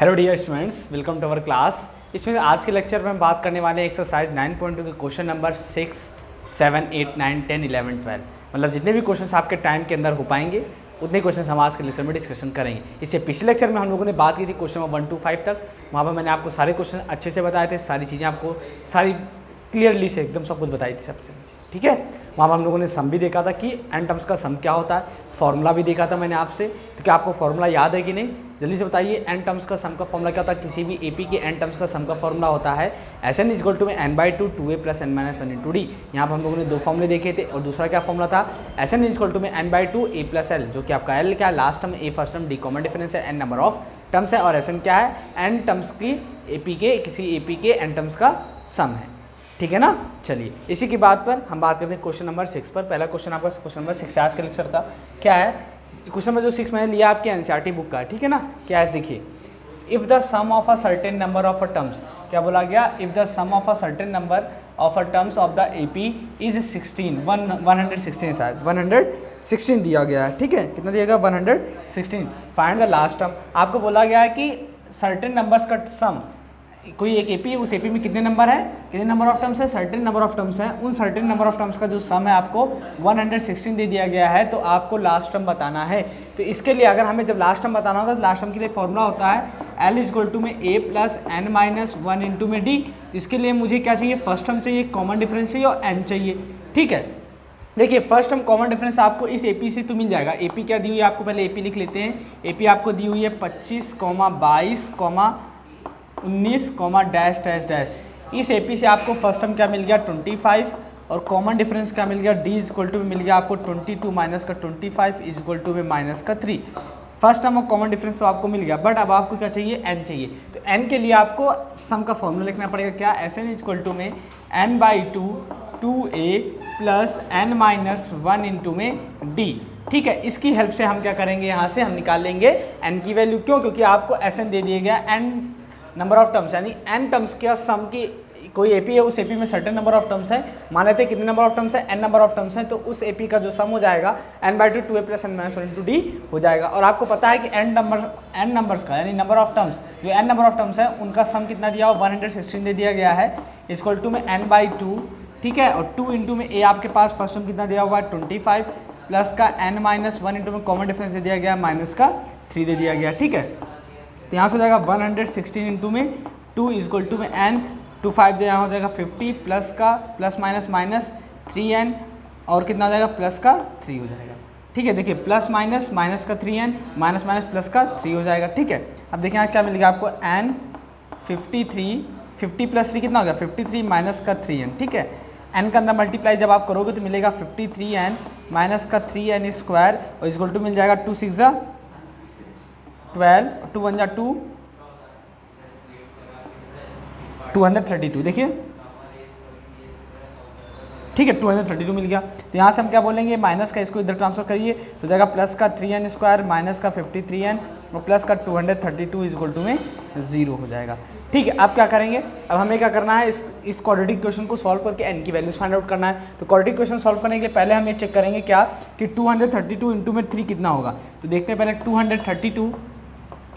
Hello dear students, welcome to our class. इसमें आज के लेक्चर में हम बात करने वाले हैं एक्सरसाइज 9.2 के क्वेश्चन नंबर 6, 7, 8, 9, 10, 11, 12। मतलब जितने भी क्वेश्चंस आपके टाइम के अंदर हो पाएंगे उतने क्वेश्चंस हम आज के लेक्चर में डिस्कशन करेंगे। इससे पिछले लेक्चर में हम लोगों ने बात की थी क्वेश्चन नंबर 1 to 5 तक। वहाँ पर मैंने आपको सारे क्वेश्चन अच्छे से बताए थे, सारी चीज़ें आपको सारी क्लियरली से एकदम सब कुछ बताई थी, सब ठीक है। वहाँ पर हम लोगों ने सम भी देखा था कि एन टर्म्स का सम क्या होता है, फॉर्मूला भी देखा था मैंने आपसे। तो क्या आपको फॉर्मूला याद है कि नहीं? जल्दी से बताइए। एन टर्म्स का सम का फॉर्मूला क्या होता है? किसी भी एपी के एन टर्म्स का सम का फॉर्मूला होता है एस एन इक्वल टू में n/2 2a + n - 1 × d। यहाँ पर हम लोगों ने दो फॉर्मूले देखे थे और दूसरा क्या फॉर्मूला था? एस एन इक्वल टू में n/2 a + l, जो कि आपका l क्या है? Last term, a first term, d common difference है, n नंबर ऑफ टर्म्स है, और एस एन क्या है? एन टर्म्स की एपी के किसी एपी के एन टर्म्स का सम है। ठीक है ना। चलिए इसी की बात पर हम बात करते हैं क्वेश्चन नंबर 6 पर। पहला क्वेश्चन आपका क्वेश्चन नंबर 6 आज के लेक्चर का क्या है? क्वेश्चन नंबर जो 6 मैंने लिया आपके एनसीईआरटी बुक का, ठीक है ना। क्या है देखिए, if the sum of a certain number of a terms, क्या बोला गया? If the sum of a certain number of a terms of the AP is 116 शायद 116 दिया गया है, ठीक है। कितना दिया गया? 116। Find the last term. आपको बोला गया है कि सर्टेन नंबर्स का सम, कोई एक एपी है, उस एपी में कितने नंबर है, कितने नंबर ऑफ टर्म्स है? सर्टेन नंबर ऑफ टर्म्स है। उन सर्टेन नंबर ऑफ टर्म्स का जो सम है आपको 116 दे दिया गया है, तो आपको लास्ट टर्म बताना है। तो इसके लिए अगर हमें जब लास्ट टर्म बताना होगा तो लास्ट टर्म के लिए फॉर्मूला होता है L इक्वल टू में a + n - 1 इंटू में d। इसके लिए मुझे क्या चाहिए? फर्स्ट टर्म चाहिए, कॉमन डिफरेंस चाहिए और n चाहिए, ठीक है। देखिए फर्स्ट टर्म कॉमन डिफरेंस आपको इस एपी से तो मिल जाएगा। एपी क्या दी हुई है आपको? पहले एपी लिख लेते हैं। एपी आपको दी हुई है 25, 22, 19, डैश डैश डैश। इस एपी से आपको फर्स्ट टर्म क्या मिल गया? 25, और कॉमन डिफरेंस क्या मिल गया? d इक्वल टू में मिल गया आपको 22 माइनस का 25 इक्वल टू में माइनस का 3। फर्स्ट टर्म और कॉमन डिफरेंस तो आपको मिल गया, बट अब आपको क्या चाहिए? n चाहिए। तो n के लिए आपको सम का फॉर्मूला लिखना पड़ेगा। क्या? एस एन इक्वल टू में n/2 2a + n - 1 इंटू में d, ठीक है। इसकी हेल्प से हम क्या करेंगे? यहाँ से हम निकाल लेंगे n की वैल्यू। क्यों? क्योंकि आपको एस एन दे दिया गया n नंबर ऑफ टर्म्स, यानी n टर्म्स का सम की कोई एपी है, उस एपी में सर्टेन नंबर ऑफ टर्म्स है। मान लेते हैं कितने नंबर ऑफ टर्म्स है? n नंबर ऑफ टर्म्स है। तो उस एपी का जो सम हो जाएगा n/2 2a + n - 1 into d हो जाएगा। और आपको पता है कि n नंबर्स का, यानी नंबर ऑफ टर्म्स, जो n नंबर ऑफ टर्म्स है उनका सम कितना दिया हुआ? 116 दे दिया गया है, इक्वल टू में n/2, ठीक है। और 2 इंटू में a आपके पास फर्स्ट टर्म कितना दिया हुआ है? 25, प्लस का n - 1 इंटू में कॉमन डिफरेंस दे दिया गया, माइनस का 3 दे दिया गया, ठीक है। तो यहाँ से हो जाएगा 116 इंटू में 2 इक्वल टू में n, 2 5 यहाँ हो जाएगा 50, प्लस का प्लस माइनस 3n, और कितना हो जाएगा? प्लस का 3 हो जाएगा, ठीक है। देखिए प्लस माइनस का 3n, माइनस प्लस का 3 हो जाएगा, ठीक है। अब देखिए यहाँ क्या मिल गया आपको? n 53, 50 + 3 कितना हो गया? 53 माइनस का 3n, ठीक है। n का अंदर मल्टीप्लाई जब आप करोगे तो मिलेगा 53n माइनस का 3n स्क्वायर, और इक्वल टू मिल जाएगा 2 6 12, 2 1 2, 232। देखिए ठीक है, 232 मिल गया। तो यहाँ से हम क्या बोलेंगे? माइनस का इसको इधर ट्रांसफर करिए तो जाएगा प्लस का 3n स्क्वायर माइनस का 53n और प्लस का 232 इक्वल टू में 0 हो जाएगा, ठीक है। अब क्या करेंगे? अब हमें क्या करना है? इस क्वाड्रेटिक क्वेश्चन को सॉल्व करके n की वैल्यूज फाइंड आउट करना है। तो क्वाड्रेटिक क्वेश्चन सॉल्व करने के लिए पहले हम ये चेक करेंगे क्या कि 232 इंटू में 3 कितना होगा। तो देखते हैं पहले 232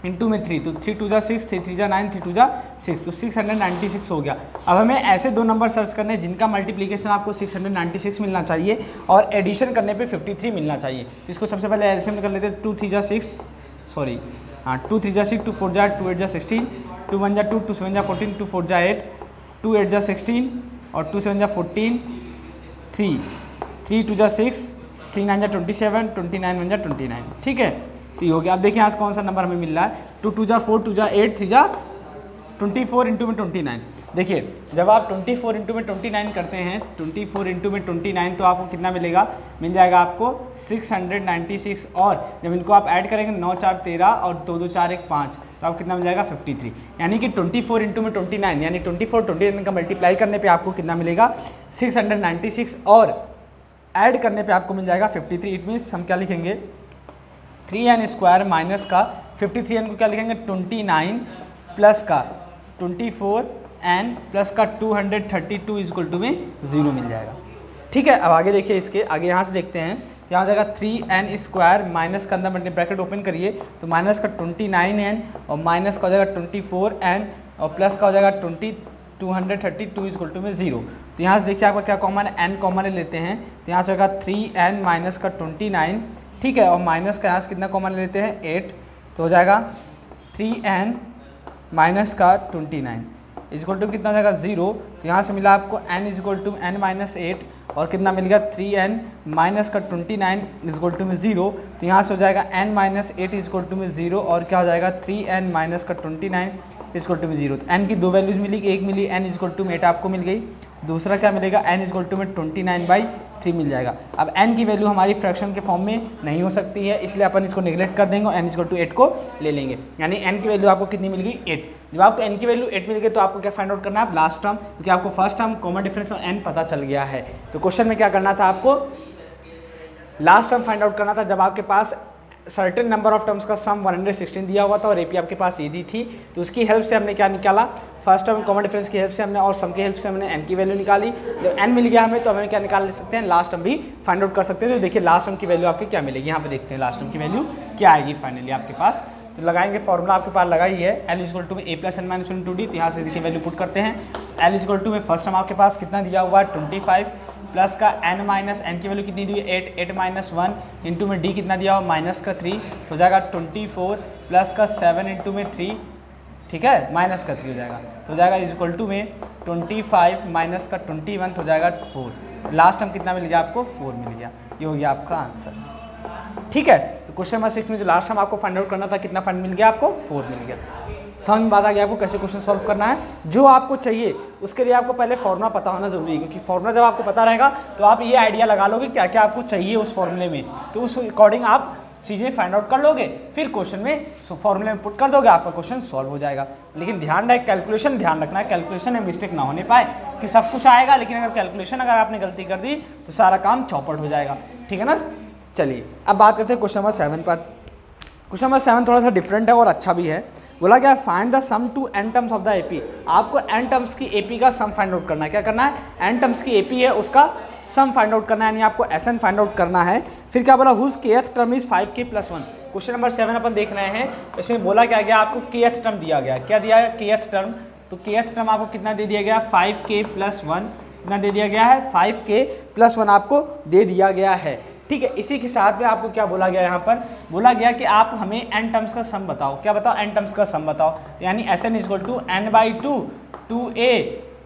इंटू में 3, तो 3 2 जा 6, 3 3 जा 9, 3 2 जा 6, तो 696 हो गया। अब हमें ऐसे दो नंबर सर्च करने हैं जिनका मल्टीप्लिकेशन आपको 696 मिलना चाहिए और एडिशन करने पे 53 मिलना चाहिए। तो इसको सबसे पहले ऐसे में कर लेते हैं। 2 3 जा 6, सॉरी हाँ, 2 3 जा 6, 2 4 जा 2 8 जा 16, 2 1 जा 2, 2 7 जा 14, 2 4 जा 8, 2 8 जा 16 और 2 7 जा 14, 3 3 2 जा 6, 3 9 जा 27, 29 1 जा 29, ठीक है। तो ये हो गया। अब देखिए यहाँ से कौन सा नंबर हमें मिल रहा है? 2 2 जा 4, 2 जा 8, 3 जा 24 इंटू में 29। देखिए जब आप 24 इंटू में 29 करते हैं, 24 इंटू में 29, तो आपको कितना मिलेगा? मिल जाएगा आपको 696, और जब इनको आप ऐड करेंगे 9 4 13 और 2 2 4 1 5, तो आपको कितना मिल जाएगा? 53। यानी कि 24 इंटू में 29, यानी 29 का मल्टीप्लाई करने पर आपको कितना मिलेगा? 696, और ऐड करने पर आपको मिल जाएगा 53। इट मीन्स हम क्या लिखेंगे? 3n स्क्वायर माइनस का 53n को क्या लिखेंगे? 29 प्लस का 24n प्लस का 232 इक्वल टू में 0 मिल जाएगा, ठीक है। अब आगे देखिए, इसके आगे यहाँ से देखते हैं तो यहाँ हो जाएगा 3n² माइनस का अंदर मैंने ब्रैकेट ओपन करिए तो माइनस का 29n और माइनस का हो जाएगा 24n और प्लस का हो जाएगा 232 इक्वल टू में 0। तो यहाँ से देखिए आपका क्या कॉमन है, n कॉमन लेते हैं तो यहाँ से होगा 3n माइनस का 29, ठीक है, और माइनस का यहाँ से कितना कॉमन लेते हैं 8, तो हो जाएगा 3n माइनस का 29 इक्वल टू कितना हो जाएगा 0। तो यहाँ से मिला आपको n equal to n minus 8 और कितना मिल गया 3n माइनस का 29 इक्वल टू में 0। तो यहाँ से हो जाएगा n माइनस 8 इक्वल टू में 0 और क्या हो जाएगा 3n माइनस का 29 इक्वल टू में 0। तो n की दो वैल्यूज मिली, एक मिली n इक्वल टू में 8 आपको मिल गई, दूसरा क्या मिलेगा n इक्वल टू में 29/3 मिल जाएगा। अब n की वैल्यू हमारी फ्रैक्शन के फॉर्म में नहीं हो सकती है, इसलिए अपन इसको नेग्लेक्ट कर देंगे और n इक्वल टू 8 को ले लेंगे, यानी n की वैल्यू आपको कितनी मिल गई 8। जब आपको n की वैल्यू 8 मिल गई तो आपको क्या फाइंड आउट करना है लास्ट टर्म, क्योंकि आपको फर्स्ट टर्म कॉमन डिफरेंस और n पता चल गया है। तो क्वेश्चन में क्या करना था, आपको लास्ट टर्म फाइंड आउट करना था जब आपके पास सर्टेन नंबर ऑफ टर्म्स का सम 116 दिया हुआ था और एपी आपके पास ये दी थी। तो उसकी हेल्प से हमने क्या निकाला, फर्स्ट टर्म कॉमन डिफरेंस की हेल्प से हमने और सम की हेल्प से हमने n की वैल्यू निकाली। जब n मिल गया हमें तो हमें क्या निकाल सकते हैं, लास्ट टर्म भी फाइंड आउट कर सकते हैं। तो देखिए लास्ट टर्म की वैल्यू आपकी क्या मिलेगी, यहाँ पे देखते हैं लास्ट टर्म की वैल्यू क्या आएगी फाइनली आपके पास। तो लगाएंगे फॉर्मूला आपके पास लगा ही है, l इक्वल टू में a plus n minus 1/2d। तो यहाँ से देखिए वैल्यू पुट करते हैं, l इक्वल टू में फर्स्ट टर्म आपके पास कितना दिया हुआ है 25 प्लस का n माइनस n की वैल्यू कितनी दी है 8 माइनस 1 इंटू में d कितना दिया हुआ माइनस का 3, तो हो जाएगा 24 प्लस का 7 इंटू में 3, ठीक है, माइनस का 3 हो जाएगा, तो हो जाएगा इक्वल टू में 25 माइनस का 21 तो हो जाएगा 4। लास्ट टर्म कितना मिल गया आपको 4 मिल गया, ये हो गया आपका आंसर, ठीक है। तो क्वेश्चन नंबर 6 में जो लास्ट टाइम आपको फाइंड आउट करना था कितना फाइंड मिल गया आपको 4 मिल गया। समझ में बात आ गया आपको कैसे क्वेश्चन सॉल्व करना है। जो आपको चाहिए उसके लिए आपको पहले फॉर्मूला पता होना जरूरी है, क्योंकि फॉर्मूला जब आपको पता रहेगा तो आप ये आइडिया लगा लोगे क्या क्या आपको चाहिए उस फॉर्मूले में, तो उस अकॉर्डिंग आप चीज़ें फाइंड आउट कर लोगे, फिर क्वेश्चन में फॉर्मूले में पुट कर दोगे, आपका क्वेश्चन सॉल्व हो जाएगा। लेकिन ध्यान रहे कैलकुलेशन ध्यान रखना है, कैलकुलेशन में मिस्टेक ना होने पाए कि सब कुछ आएगा लेकिन अगर कैलकुलेशन अगर आपने गलती कर दी तो सारा काम चौपट हो जाएगा, ठीक है ना। चलिए अब बात करते हैं क्वेश्चन नंबर 7 पर। क्वेश्चन नंबर 7 थोड़ा सा डिफरेंट है और अच्छा भी है। बोला क्या, find the sum to n terms of the AP. आपको n टर्म्स की एपी का सम फाइंड आउट करना है। क्या करना है, n टर्म्स की एपी है उसका सम फाइंड आउट करना है, यानी आपको Sn फाइंड आउट करना है। फिर क्या बोला, whose kth term is 5k + 1। Question number 7 अपन देख रहे हैं, इसमें बोला क्या गया, आपको kth टर्म दिया गया। क्या दिया है, kth टर्म। तो kth टर्म आपको कितना दे दिया गया 5k + 1, कितना दे दिया गया है 5k + 1 आपको दे दिया गया है, ठीक है। इसी के साथ में आपको क्या बोला गया, यहाँ पर बोला गया कि आप हमें n टर्म्स का सम बताओ। क्या बताओ, n टर्म्स का सम बताओ। तो यानी Sn = n/2 2a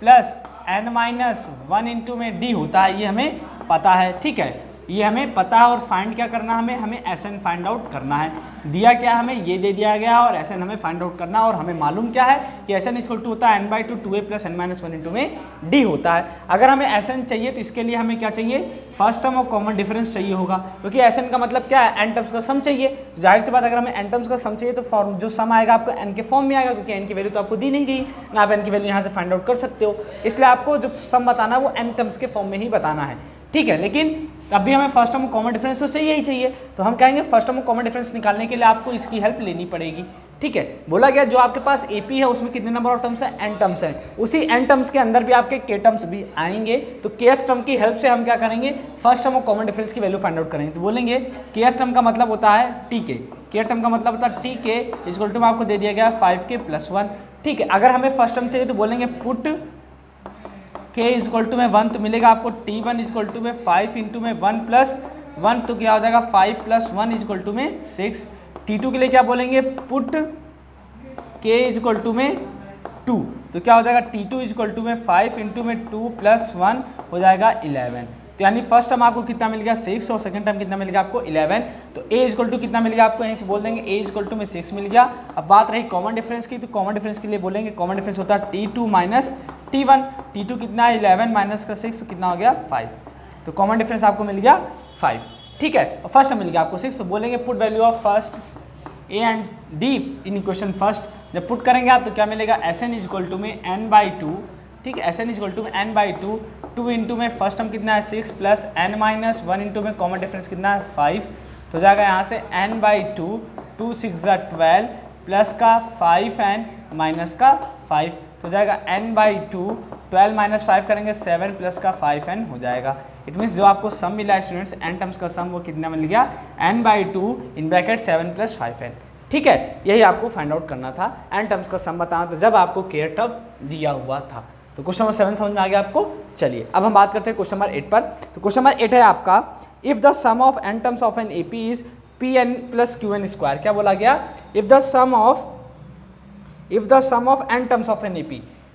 + n-1 into में d होता है, ये हमें पता है, ठीक है, ये हमें पता है। और फाइंड क्या करना हमें Sn फाइंड आउट करना है। दिया क्या हमें, ये दे दिया गया और Sn हमें फाइंड आउट करना, और हमें मालूम क्या है कि Sn = होता है n/2 2a + n-1 इंटू में d होता है। अगर हमें Sn चाहिए तो इसके लिए हमें क्या चाहिए, फर्स्ट टर्म और कॉमन डिफरेंस चाहिए होगा, क्योंकि Sn का मतलब क्या है, n टर्म्स का सम चाहिए। तो जाहिर सी बात अगर हमें n टर्म्स का सम चाहिए तो फॉर्म जो सम आएगा आपको n के फॉर्म में आएगा, क्योंकि n की वैल्यू तो आपको दी नहीं गई ना, आप n की वैल्यू यहाँ से फाइंड आउट कर सकते हो। इसलिए आपको जो सम बताना है वो n टर्म्स के फॉर्म में ही बताना है, ठीक है। लेकिन अभी हमें फर्स्ट टर्म कॉमन डिफरेंस तो चाहिए ही चाहिए, तो हम कहेंगे फर्स्ट टर्म कॉमन डिफरेंस निकालने के लिए आपको इसकी हेल्प लेनी पड़ेगी, ठीक है। बोला गया जो आपके पास एपी है उसमें कितने नंबर ऑफ टर्म्स है, n टर्म्स है। उसी n टर्म्स के अंदर भी आपके k टर्म्स भी आएंगे, तो kth टर्म की हेल्प से हम क्या करेंगे, फर्स्ट टर्म और कॉमन डिफरेंस की वैल्यू फाइंड आउट करेंगे। तो बोलेंगे kth टर्म का मतलब होता है tk, kth टर्म का मतलब होता है tk इक्वल टू में आपको दे दिया गया 5k + 1, ठीक है। अगर हमें फर्स्ट टर्म चाहिए तो बोलेंगे पुट k = में 1, तो मिलेगा आपको t1 = में 5 इंटू में 1 + 1, तो क्या हो जाएगा 5 + 1 = में 6। t2 के लिए क्या बोलेंगे, पुट k = में 2, तो क्या हो जाएगा t2 = में 5 इंटू में 2 + 1 हो जाएगा 11। तो यानी फर्स्ट टर्म आपको कितना मिल गया 6 और सेकंड टर्म कितना मिल गया आपको 11। तो a = कितना मिल गया आपको, यहीं से बोल देंगे a = में 6 मिल गया। अब बात रही कॉमन डिफरेंस की, तो कॉमन डिफरेंस के लिए बोलेंगे कॉमन डिफरेंस होता है t2 - t1। t2 कितना है 11 माइनस का 6, तो कितना हो गया 5। तो कॉमन डिफरेंस आपको मिल गया 5, ठीक है। और फर्स्ट टर्म मिल गया आपको 6, तो बोलेंगे put value of first a and d in equation first. जब पुट करेंगे आप तो क्या मिलेगा, Sn = में n/2, ठीक है, Sn = में n/2, 2 इंटू में फर्स्ट टर्म कितना है 6 + n-1 इंटू में कॉमन डिफरेंस कितना है 5, तो हो जाएगा यहाँ से n/2 2 6 12 प्लस का 5n माइनस का 5, तो हो जाएगा n/2 12 - 5 करेंगे 7 प्लस का 5n हो जाएगा। इट मीन्स जो आपको सम मिला है स्टूडेंट्स n टर्म्स का सम वो कितना मिल गया n/2 इन ब्रैकेट 7 + 5n। ठीक है, यही आपको फाइंड आउट करना था, n टर्म्स का सम बताना था जब आपको केयर टर्म दिया हुआ था। तो क्वेश्चन नंबर 7 समझ में आ गया आपको। चलिए अब हम बात करते हैं क्वेश्चन नंबर 8 पर। तो क्वेश्चन नंबर 8 है आपका, if the sum of n terms of an AP is pn + qn²। क्या बोला गया? If the sum of n terms of an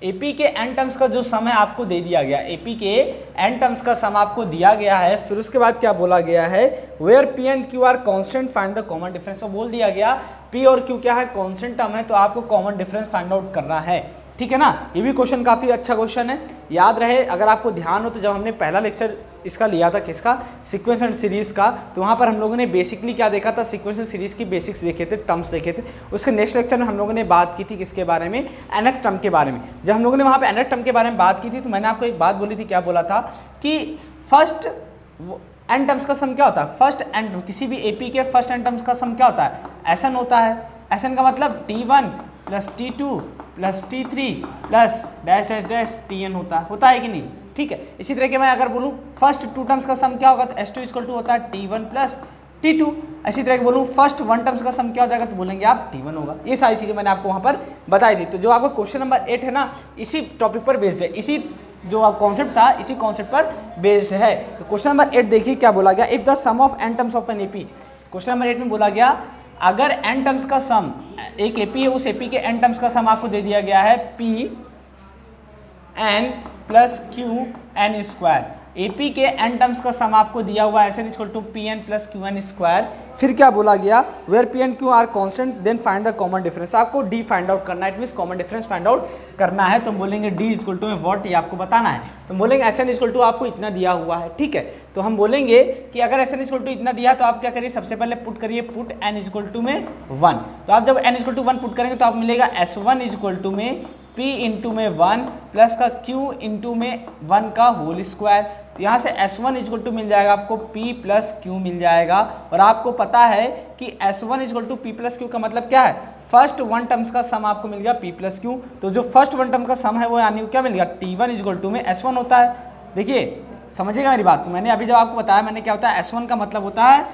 AP के n टर्म्स का जो सम है आपको दे दिया गया, एपी के n टर्म्स का सम आपको दिया गया है। फिर उसके बाद क्या बोला गया है, where p and q are constant find the common difference. तो बोल दिया गया p और q क्या है, कांस्टेंट टर्म है, तो आपको कॉमन डिफरेंस फाइंड आउट करना है। ठीक है ना, ये भी क्वेश्चन काफी अच्छा क्वेश्चन है, याद रहे। अगर आपको ध्यान हो तो जब हमने पहला लेक्चर इसका लिया था, किसका, सीक्वेंस एंड सीरीज का, तो वहाँ पर हम लोगों ने बेसिकली क्या देखा था, सीक्वेंस एंड सीरीज की बेसिक्स देखे थे, टर्म्स देखे थे। उसके नेक्स्ट लेक्चर में हम लोगों ने बात की थी किसके बारे में, nth टर्म के बारे में। जब हम लोगों ने वहाँ पे nth टर्म के बारे में बात की थी तो मैंने आपको एक बात बोली थी, क्या बोला था कि फर्स्ट n टर्म्स का सम क्या होता है, फर्स्ट n, किसी भी एपी के फर्स्ट n टर्म्स का सम क्या होता है, Sn होता है। Sn का मतलब T1 + T2 + T3 + dash dash dash Tn होता है कि नहीं। ठीक है, इसी तरह के मैं अगर बोलूँ फर्स्ट 2 टर्म्स का सम क्या होगा, तो S2 = होता है T1 + T2। इसी तरह के बोलूँ फर्स्ट 1 टर्म्स का सम क्या हो जाएगा, तो बोलेंगे आप T1 होगा। ये सारी चीज़ें मैंने आपको वहाँ पर बताई थी। तो जो आपका क्वेश्चन नंबर 8 है ना, इसी टॉपिक पर बेस्ड है, इसी जो कॉन्सेप्ट था इसी कॉन्सेप्ट पर बेस्ड है। तो क्वेश्चन नंबर 8 देखिए क्या बोला गया, if the sum of n terms of an AP. Question number 8 में बोला गया अगर n टर्म्स का सम, एक एपी है, उस एपी के n टर्म्स का सम आपको दे दिया गया है p n + qn²। एपी के n टर्म्स का सम आपको दिया हुआ है Sn = Pn + Qn²। फिर क्या बोला गया, where P and Q are constant then find the common difference. आपको D फाइंड आउट करना है, it means common difference find out करना है। तो हम बोलेंगे D = में व्हाट, ये आपको बताना है। तो हम बोलेंगे Sn = आपको इतना दिया हुआ है। ठीक है, तो हम बोलेंगे कि अगर Sn = इतना दिया तो आप क्या करिए, सबसे पहले पुट करिए, पुट n = में 1। तो आप जब n = 1 पुट करेंगे तो आपको मिलेगा S1 = में p × में 1 प्लस का q × में 1 का होल स्क्वायर। तो यहाँ से S1 = मिल जाएगा आपको p + q मिल जाएगा। और आपको पता है कि S1 = p + q का मतलब क्या है, फर्स्ट 1 टर्म्स का सम आपको मिल गया p + q। तो जो फर्स्ट 1 टर्म का सम है वो यानी क्या मिल गया, T1 = में S1 होता है। देखिए समझिएगा मेरी बात को, मैंने अभी जब आपको बताया मैंने क्या होता है, S1 का मतलब होता है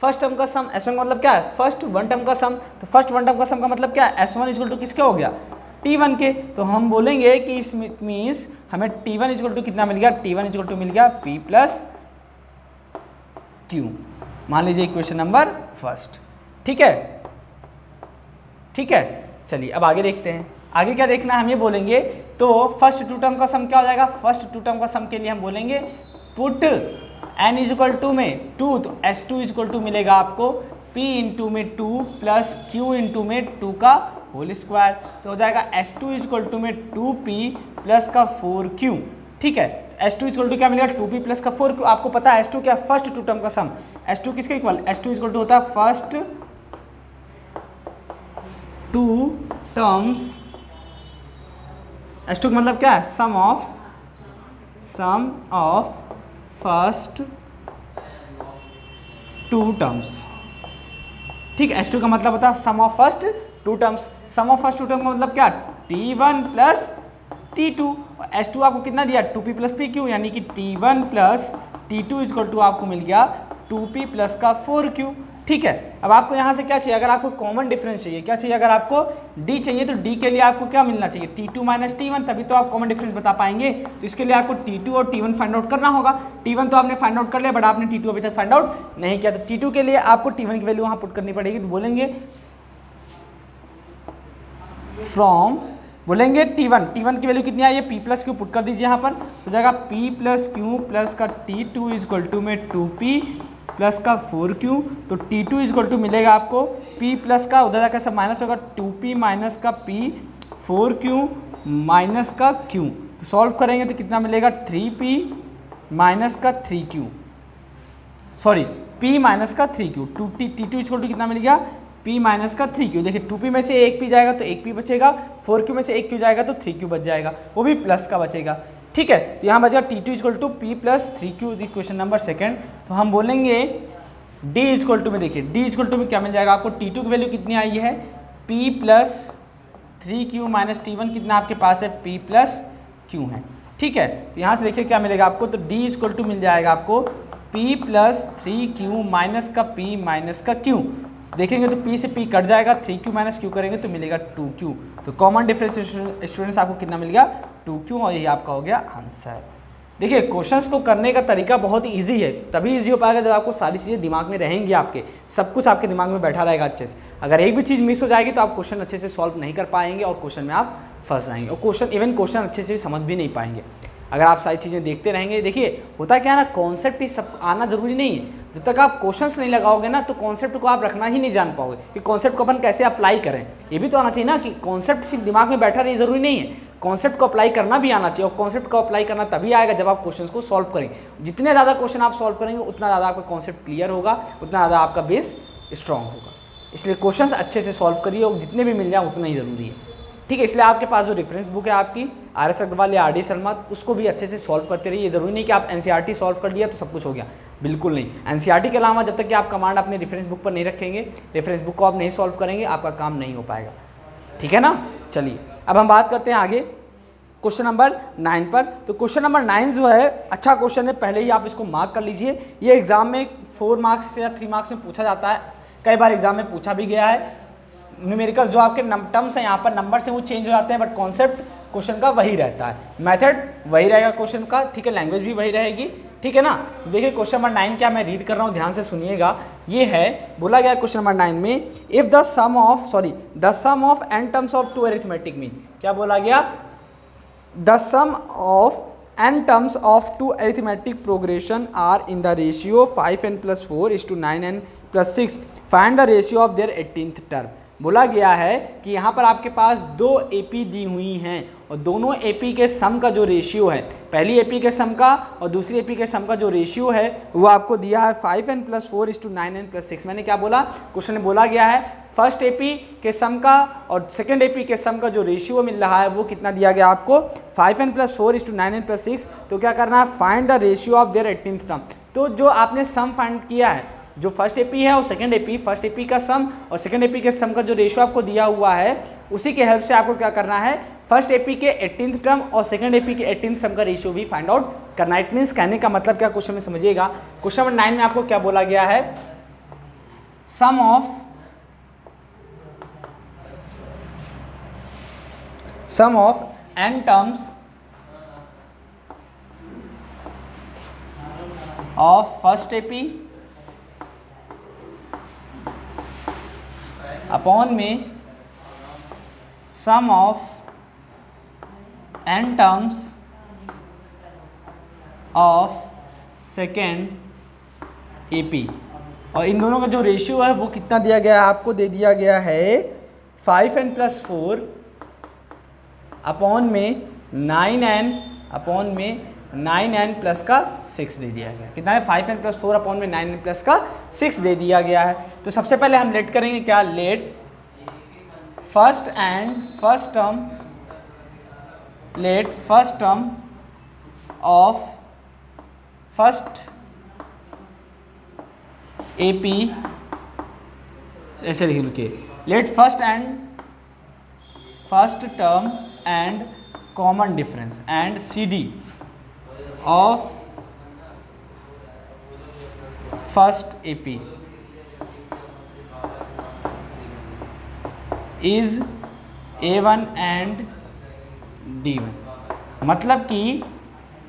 फर्स्ट टर्म का सम। S1 का मतलब क्या है, फर्स्ट 1 टर्म का सम। तो फर्स्ट 1 टर्म का सम का मतलब क्या है, S1 = किसके हो गया, T1 के। तो हम बोलेंगे कि इसमें मीन्स हमें T1 = कितना मिल गया, T1 = मिल गया p + q। मान लीजिए इक्वेशन नंबर फर्स्ट। ठीक है, ठीक है। चलिए अब आगे देखते हैं, आगे क्या देखना है हम ये बोलेंगे। तो फर्स्ट 2 टर्म का सम क्या हो जाएगा, फर्स्ट 2 टर्म का सम के लिए हम बोलेंगे पुट n = में 2, तो S2 = मिलेगा आपको p × में 2 प्लस q × में 2 का होल स्क्वायर। तो हो जाएगा S2 = में 2p प्लस का 4q। ठीक है, S2 = क्या मिलेगा, 2p प्लस का 4q। आपको पता है S2 क्या, फर्स्ट 2 टर्म का सम। S2 किसके इक्वल, S2 = होता है फर्स्ट 2 टर्म्स। S2 का मतलब क्या है, सम ऑफ फर्स्ट 2 टर्म्स। ठीक है, S2 का मतलब होता है sum of first 2 terms. Sum of first 2 term का मतलब क्या, T1 + T2। S2 आपको कितना दिया, 2p + pq, यानी कि T1 + T2 = आपको मिल गया 2p प्लस का 4q। ठीक है, अब आपको यहाँ से क्या चाहिए, अगर आपको कॉमन डिफरेंस चाहिए, क्या चाहिए, अगर आपको D चाहिए तो D के लिए आपको क्या मिलना चाहिए, T2 - T1, तभी तो आप कॉमन डिफरेंस बता पाएंगे। तो इसके लिए आपको T2 और T1 फाइंड आउट करना होगा। T1 तो आपने फाइंड आउट कर लिया, बट आपने T2 अभी तक फाइंड आउट नहीं किया। तो T2 के लिए आपको T1 की वैल्यू वहाँ पुट करनी पड़ेगी। तो बोलेंगे T1 की वैल्यू कितनी आई है, p + q पुट कर दीजिए यहाँ पर। तो जाएगा p + q प्लस का T2 = में 2p प्लस का 4q। तो T2 = मिलेगा आपको p प्लस का, उधर जाकर सब माइनस होगा, 2p माइनस का p 4q माइनस का q। तो सॉल्व करेंगे तो कितना मिलेगा, 3p माइनस का 3q, सॉरी p माइनस का 3q। T2 = कितना मिल गया, p माइनस का 3q। देखिए 2p में से 1p जाएगा तो 1p बचेगा, 4q में से 1q जाएगा तो 3q बच जाएगा, वो भी प्लस का बचेगा। ठीक है, तो यहाँ बचेगा T2 = p + 3q। Question number second. तो हम बोलेंगे D = में, देखिए D = में क्या मिल जाएगा आपको, T2 की वैल्यू कितनी आई है, p + 3q - T1 कितना आपके पास है, p + q है। ठीक है, तो यहाँ से देखिए क्या मिलेगा आपको, तो d इक्वल टू मिल जाएगा आपको p प्लस 3q माइनस का p माइनस का q। देखेंगे तो p से p कट जाएगा, 3q माइनस q करेंगे तो मिलेगा 2q। तो कॉमन डिफरेंस स्टूडेंट्स आपको कितना मिल गया, 2q, और यही आपका हो गया आंसर। देखिए क्वेश्चंस को करने का तरीका बहुत ही ईजी है, तभी ईजी हो पाएगा जब आपको सारी चीज़ें दिमाग में रहेंगी, आपके सब कुछ आपके दिमाग में बैठा रहेगा अच्छे से। अगर एक भी चीज़ मिस हो जाएगी तो आप क्वेश्चन अच्छे से सॉल्व नहीं कर पाएंगे और क्वेश्चन में आप फंस जाएंगे, और क्वेश्चन अच्छे से समझ भी नहीं पाएंगे अगर आप सारी चीज़ें देखते रहेंगे। देखिए होता क्या है ना, कॉन्सेप्ट ही सब आना जरूरी नहीं है, जब तक आप क्वेश्चंस नहीं लगाओगे ना तो कॉन्सेप्ट को आप रखना ही नहीं जान पाओगे कि कॉन्सेप्ट को अपन कैसे अप्लाई करें। ये भी तो आना चाहिए ना कि कॉन्सेप्ट सिर्फ दिमाग में बैठा रहे, जरूरी नहीं है, कॉन्सेप्ट को अप्लाई करना भी आना चाहिए। और कॉन्सेप्ट को अप्लाई करना तभी आएगा जब आप क्वेश्चंस को सॉल्व करेंगे। जितने ज़्यादा क्वेश्चन आप सॉल्व करेंगे उतना ज़्यादा आपका कॉन्सेप्ट क्लियर होगा, उतना ज़्यादा आपका बेस स्ट्रॉन्ग होगा। इसलिए क्वेश्चंस अच्छे से सॉल्व करिए और जितने भी मिल जाए उतना ही ज़रूरी है, ठीक है। इसलिए आपके पास जो रेफरेंस बुक है आपकी RS अग्रवाल या RD शर्मा, उसको भी अच्छे से सॉल्व करते रहिए। ज़रूरी नहीं कि आप NCERT सॉल्व कर लिया तो सब कुछ हो गया, बिल्कुल नहीं। NCERT के अलावा जब तक कि आप कमांड अपने रेफरेंस बुक पर नहीं रखेंगे, रेफरेंस बुक को आप नहीं सॉल्व करेंगे, आपका काम नहीं हो पाएगा, ठीक है ना। चलिए अब हम बात करते हैं आगे क्वेश्चन नंबर 9 पर। तो क्वेश्चन नंबर 9 जो है अच्छा क्वेश्चन है, पहले ही आप इसको मार्क कर लीजिए। ये एग्जाम में 4 मार्क्स या 3 मार्क्स में पूछा जाता है, कई बार एग्जाम में पूछा भी गया है। न्यूमेरिकल जो आपके टर्म्स हैं यहाँ पर नंबर से वो चेंज हो जाते हैं, बट कॉन्सेप्ट क्वेश्चन का वही रहता है, मेथड वही रहेगा क्वेश्चन का, ठीक है, लैंग्वेज भी वही रहेगी, ठीक है ना। तो देखिए क्वेश्चन नंबर 9 क्या मैं रीड कर रहा हूँ, ध्यान से सुनिएगा। ये है, बोला गया क्वेश्चन नंबर 9 में, if the sum of n terms of 2 arithmetic mean, क्या बोला गया, the sum of n terms of 2 arithmetic progression are in the ratio 5n plus 4 is to 9n plus 6, find the ratio of their 18th term। बोला गया है कि यहाँ पर आपके पास 2 AP दी हुई हैं और दोनों AP के सम का जो रेशियो है, पहली AP के सम का और दूसरी AP के सम का जो रेशियो है वो आपको दिया है 5n plus 4 is to 9n plus 6। मैंने क्या बोला, क्वेश्चन में बोला गया है फर्स्ट AP के सम का और सेकंड AP के सम का जो रेशियो मिल रहा है वो कितना दिया गया आपको, 5n plus 4 is to 9n plus 6। तो क्या करना है, find the ratio of their 18th term. तो जो आपने सम फाइंड किया है, जो फर्स्ट AP है और सेकंड AP, फर्स्ट AP का सम और सेकंड AP के सम का जो रेशियो आपको दिया हुआ है, उसी के हेल्प से आपको क्या करना है, फर्स्ट AP के 18th टर्म और सेकंड AP के 18th टर्म का रेशियो भी फाइंड आउट करना। इट मीन्स कहने का मतलब क्या, क्वेश्चन में समझिएगा। क्वेश्चन नंबर 9 में आपको क्या बोला गया है, sum of n terms of first AP upon में sum of n terms of second AP, और इन दोनों का जो रेशियो है वो कितना दिया गया है, आपको दे दिया गया है 5n plus 4 अपॉन में 9n प्लस का 6 दे दिया गया। कितना है, 5n plus 4 अपॉन में 9n प्लस का 6 दे दिया गया है। तो सबसे पहले हम लेट करेंगे क्या, let first term of first AP, ऐसे लिखिए, let first term and common difference and CD of first AP is A1 and D1। मतलब कि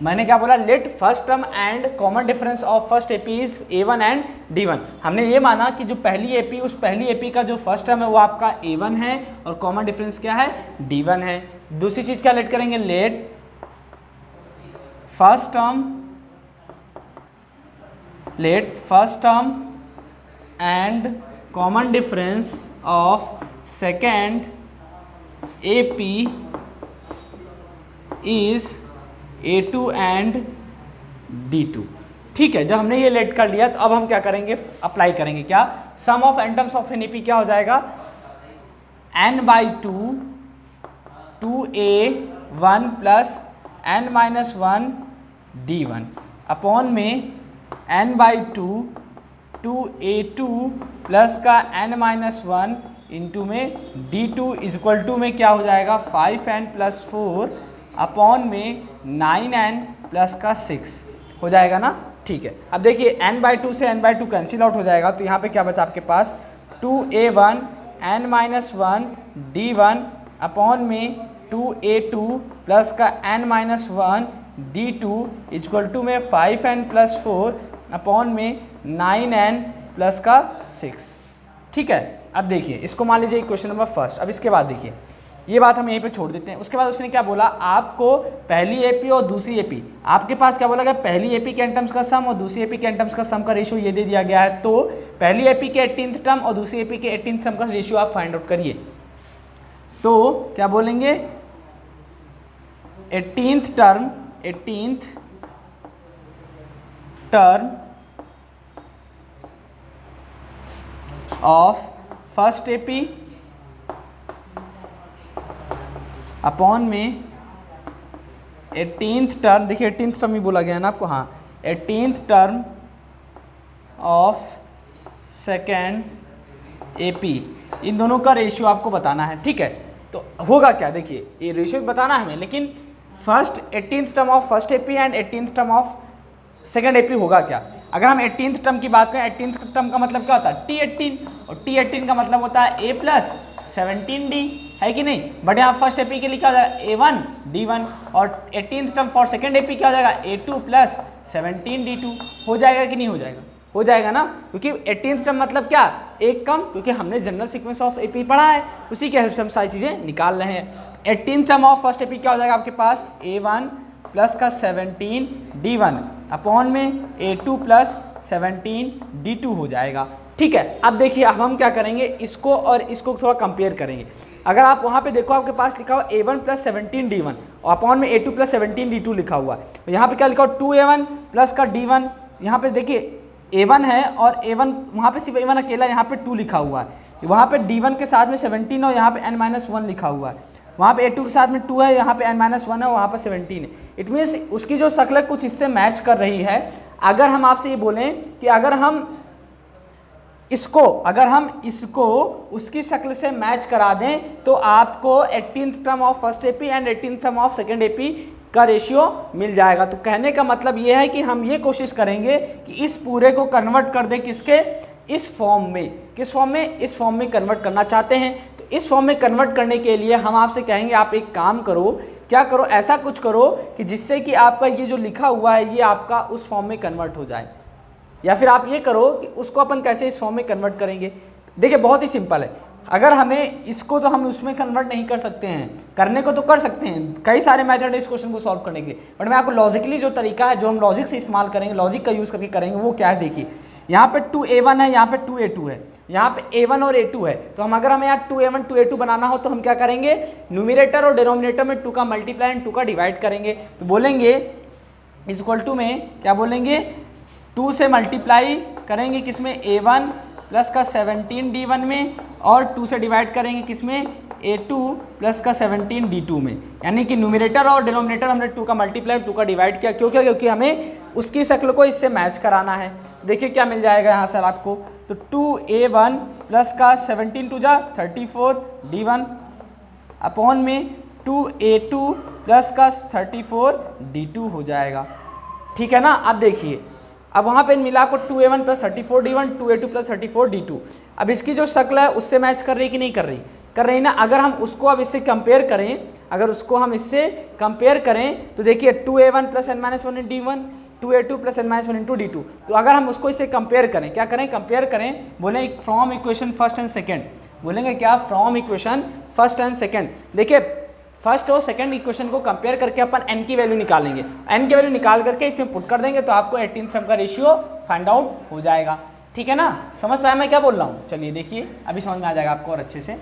मैंने क्या बोला, let first term and common difference of first AP is A1 and D1। हमने ये माना कि जो पहली AP, उस पहली AP का जो फर्स्ट टर्म है वो आपका A1 है और कॉमन डिफरेंस क्या है, D1 है। दूसरी चीज क्या लेट करेंगे, let first term and common difference of second AP is A2 and D2। ठीक है, जब हमने ये लेट कर लिया तो अब हम क्या करेंगे, अप्लाई करेंगे क्या, sum of n terms of an AP क्या हो जाएगा, n/2 2A1 plus n-1 D1 upon में n/2 2A2 प्लस का n-1 इंटू में D2 इक्वल टू में क्या हो जाएगा, 5n plus 4 अपॉन में 9n प्लस का 6 हो जाएगा ना। ठीक है, अब देखिए n/2 से n/2 कैंसिल आउट हो जाएगा, तो यहाँ पे क्या बचा आपके पास 2a1 n-1 d1 अपॉन में 2a2 प्लस का n-1 d2 इक्वल टू में 5n प्लस 4 अपॉन में 9n प्लस का 6। ठीक है, अब देखिए इसको मान लीजिए क्वेश्चन नंबर फर्स्ट। अब इसके बाद देखिए ये बात हम यहीं पे छोड़ देते हैं। उसके बाद उसने क्या बोला, आपको पहली एपी और दूसरी एपी, आपके पास क्या बोला गया, पहली एपी के एटम्स का सम और दूसरी एपी के एटम्स का सम का रेशियो ये दे दिया गया है। तो पहली एपी के 18th टर्म और दूसरी एपी के 18th टर्म का रेशियो आप फाइंड आउट करिए। तो क्या बोलेंगे, 18th term of first AP upon में 18th टर्म, देखिए 18th टर्म ही बोला गया है ना आपको, हाँ 18th term of second AP, इन दोनों का रेशियो आपको बताना है। ठीक है, तो होगा क्या, देखिए ये रेशियो बताना है हमें, लेकिन first 18th term of first AP and 18th term of second AP होगा क्या। अगर हम 18th टर्म की बात करें, 18th टर्म का मतलब क्या होता है T18, और T18 का मतलब होता है A प्लस 17D, है कि नहीं। बट यहाँ फर्स्ट एपी के लिए क्या हो जाएगा A1 D1, और 18th term for second AP क्या हो जाएगा A2 प्लस 17D2। हो जाएगा कि नहीं हो जाएगा, हो जाएगा ना, क्योंकि 18th टर्म मतलब क्या, एक कम, क्योंकि हमने जनरल सीक्वेंस ऑफ एपी पढ़ा है, उसी के हेल्प से हम सारी चीज़ें निकाल रहे हैं। 18th term of first AP क्या हो जाएगा आपके पास, A1 प्लस का 17D1 अपॉन में A2 प्लस 17D2 हो जाएगा। ठीक है, अब देखिए अब हम क्या करेंगे, इसको और इसको थोड़ा कंपेयर करेंगे। अगर आप वहाँ पे देखो आपके पास लिखा हुआ A1 प्लस 17D1 और अपॉन में A2 प्लस 17D2 लिखा हुआ है, तो यहाँ पे क्या लिखा हुआ 2A1 प्लस का D1, यहाँ पे देखिए A1 है और A1 वहाँ पे सिर्फ A1 अकेला, यहाँ पे 2 लिखा हुआ है, वहाँ पे D1 के साथ में 17 और यहाँ पे n-1 लिखा हुआ है, वहाँ पे A2 के साथ में 2 है, यहाँ पे n-1 है, वहाँ पर 17 है। इट मीन्स उसकी जो शक्ल है कुछ इससे मैच कर रही है। अगर हम आपसे ये बोलें कि अगर हम इसको उसकी शक्ल से मैच करा दें तो आपको 18th term of first AP and 18th term of second AP का रेशियो मिल जाएगा। तो कहने का मतलब ये है कि हम ये कोशिश करेंगे कि इस पूरे को कन्वर्ट कर दें किसके, इस फॉर्म में। किस फॉर्म में, इस फॉर्म में कन्वर्ट करना चाहते हैं। तो इस फॉर्म में कन्वर्ट करने के लिए हम आपसे कहेंगे आप एक काम करो, क्या करो, ऐसा कुछ करो कि जिससे कि आपका ये जो लिखा हुआ है ये आपका उस फॉर्म में कन्वर्ट हो जाए। या फिर आप ये करो कि उसको अपन कैसे इस फॉर्म में कन्वर्ट करेंगे। देखिए बहुत ही सिंपल है, अगर हमें इसको तो हम उसमें कन्वर्ट नहीं कर सकते हैं, करने को तो कर सकते हैं, कई सारे मेथड है इस क्वेश्चन को सॉल्व करने के लिए, बट मैं आपको लॉजिकली जो तरीका है, जो हम लॉजिक से इस्तेमाल करेंगे, लॉजिक का यूज़ करके करेंगे, वो क्या है। देखिए यहाँ पे 2A1 है, यहाँ पे 2A2 है, यहाँ पे A1 और A2 है, तो हम अगर हमें यहाँ 2A1 2A2 बनाना हो तो हम क्या करेंगे, न्यूमिनेटर और डिनोमिनेटर में 2 का मल्टीप्लाई एंड 2 का डिवाइड करेंगे। तो बोलेंगे इज इक्वल टू में क्या बोलेंगे, 2 से मल्टीप्लाई करेंगे किसमें, A1 प्लस का 17D1 में, और 2 से डिवाइड करेंगे किसमें, A2 प्लस का 17D2 में। यानी कि न्यूमिनेटर और डिनोमिनेटर हमने 2 का मल्टीप्लाई 2 का डिवाइड किया। क्यों क्या, क्योंकि हमें उसकी शक्ल को इससे मैच कराना है। तो देखिए क्या मिल जाएगा यहाँ सर आपको, तो 2A1 प्लस का 17 टू जा 34D1 अपॉन में 2A2 प्लस का 34D2 हो जाएगा। ठीक है ना। अब देखिए अब वहाँ पे मिला आपको 2A1 plus 34D1, 2A2 plus 34D2। अब इसकी जो शक्ल है उससे मैच कर रही कि नहीं कर रही, कर रही ना। अगर हम उसको अब इससे कंपेयर करें, अगर उसको हम इससे कंपेयर करें तो देखिए 2A1 plus n-1 D1, 2A2 plus n-1 into D2। तो अगर हम उसको इससे कंपेयर करें, क्या करें, कंपेयर करें, बोले from equation first and second, बोलेंगे क्या, from equation first and second. देखिए फर्स्ट और सेकंड इक्वेशन को कंपेयर करके अपन n की वैल्यू निकालेंगे, n की वैल्यू निकाल करके इसमें पुट कर देंगे तो आपको 18th टर्म का रेशियो फाइंड आउट हो जाएगा। ठीक है ना, समझ पाया मैं क्या बोल रहा हूँ। चलिए देखिए अभी समझ में आ जाएगा आपको और अच्छे से।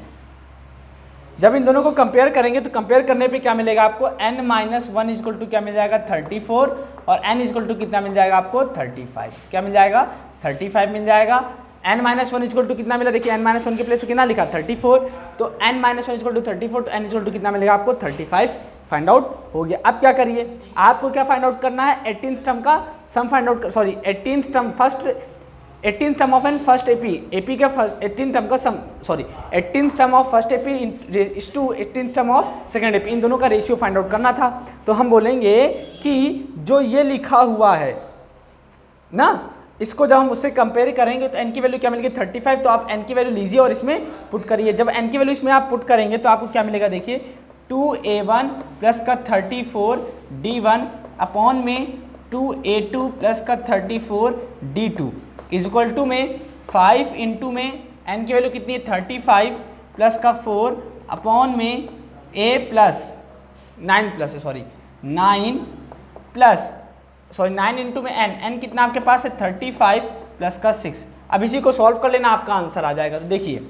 जब इन दोनों को कंपेयर करेंगे तो कंपेयर करने पे क्या मिलेगा आपको, n-1 इक्वल टू क्या मिल जाएगा 34, और n इक्वल टू कितना मिल जाएगा आपको 35। क्या मिल जाएगा 35 मिल जाएगा। n-1 इक्वल टू कितना मिला, देखिए n-1 के प्लेस पे कितना लिखा 34, तो n-1 इक्वल टू 34, तो n इक्वल टू कितना मिलेगा आपको 35 फाइंड आउट हो गया। अब क्या करिए, आपको क्या फाइंड आउट करना है, 18th टर्म का sum find out, sorry 18th term first 18th term of an first AP, AP के फर्स्ट 18 टर्म का sum, sorry 18th term of first AP is to 18th term of second AP, इन दोनों का ratio find out करना था। तो हम बोलेंगे कि जो ये लिखा हुआ है ना, इसको जब हम उससे कंपेयर करेंगे तो n की वैल्यू क्या मिलेगी 35, तो आप n की वैल्यू लीजिए और इसमें पुट करिए। जब n की वैल्यू इसमें आप पुट करेंगे तो आपको क्या मिलेगा, देखिए 2a1 प्लस का 34d1 अपॉन में 2a2 प्लस का 34d2 इज इक्वल टू में 5 इंटू में n की वैल्यू कितनी है 35 प्लस का 4 अपॉन में a plus 9 plus sorry 9 plus sorry 9 into में n कितना आपके पास है 35 प्लस का 6। अब इसी को सॉल्व कर लेना, आपका आंसर आ जाएगा। तो देखिए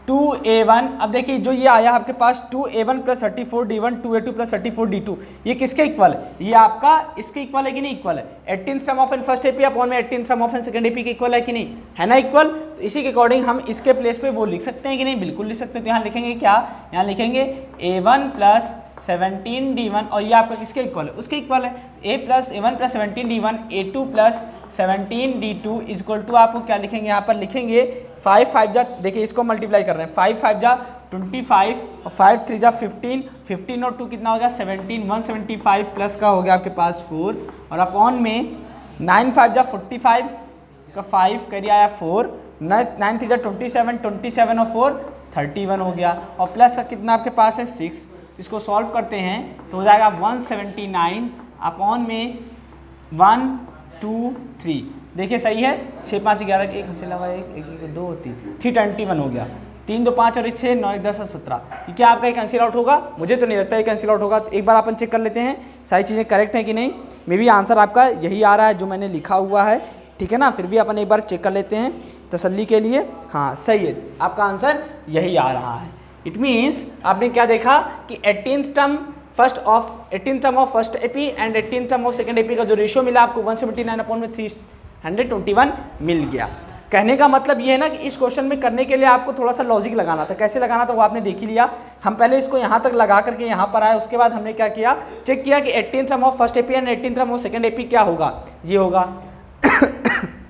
2a1, अब देखिए जो ये आया आपके पास 2a1 plus 34d1 2a2 plus 34d2, ये किसके इक्वल है, ये आपका इसके इक्वल है कि नहीं इक्वल है, 18th term of an first AP upon में 18th term of an second AP के इक्वल है कि नहीं, है ना इक्वल। तो इसी के अकॉर्डिंग हम इसके प्लेस पे वो लिख सकते हैं कि नहीं, बिल्कुल लिख सकते हैं। तो यहाँ लिखेंगे क्या, यहाँ लिखेंगे a1 प्लस 17d1 और ये आपका किसके इक्वल है, उसके इक्वल है, a1 plus 17d1 a2 plus 17d2 is equal to आपको क्या लिखेंगे, यहाँ पर लिखेंगे 5 5 जा, देखिए इसको मल्टीप्लाई कर रहे हैं, 5 5 जा 25 और 5 3 जा 15, 15 और 2 कितना हो गया 17, 175 प्लस का हो गया आपके पास 4 और अपॉन में 9 5 जा 45 का 5 करिए आया 4, 9 3 जा 27, 27 और 4 31 हो गया और प्लस का कितना आपके पास है 6। इसको सॉल्व करते हैं तो हो जाएगा 179 अपॉन में 1 2 3, देखिए सही है, 6 5 11 के 1 हंसी लगा 1 2 3 321 हो गया, 3 2 5 और 6 9 10 और 17, क्योंकि आपका एक कैंसिल आउट होगा, मुझे तो नहीं लगता है कैंसिल आउट होगा। तो एक बार अपन चेक कर लेते हैं सारी चीज़ें करेक्ट हैं कि नहीं। मे बी आंसर आपका यही आ रहा है जो मैंने लिखा हुआ है, ठीक है ना, फिर भी अपन एक बार चेक कर लेते हैं तसल्ली के लिए। हाँ सही है, आपका आंसर यही आ रहा है। इट मीन्स आपने क्या देखा कि 18th term of first AP and 18th term of second AP का जो रेशियो मिला आपको 179 अपॉन में 321 मिल गया। कहने का मतलब ये है ना कि इस क्वेश्चन में करने के लिए आपको थोड़ा सा लॉजिक लगाना था, कैसे लगाना था वो आपने देख ही लिया। हम पहले इसको यहाँ तक लगा करके यहाँ पर आए, उसके बाद हमने क्या किया, चेक किया कि 18th term of first AP and 18th term of second AP क्या होगा, ये होगा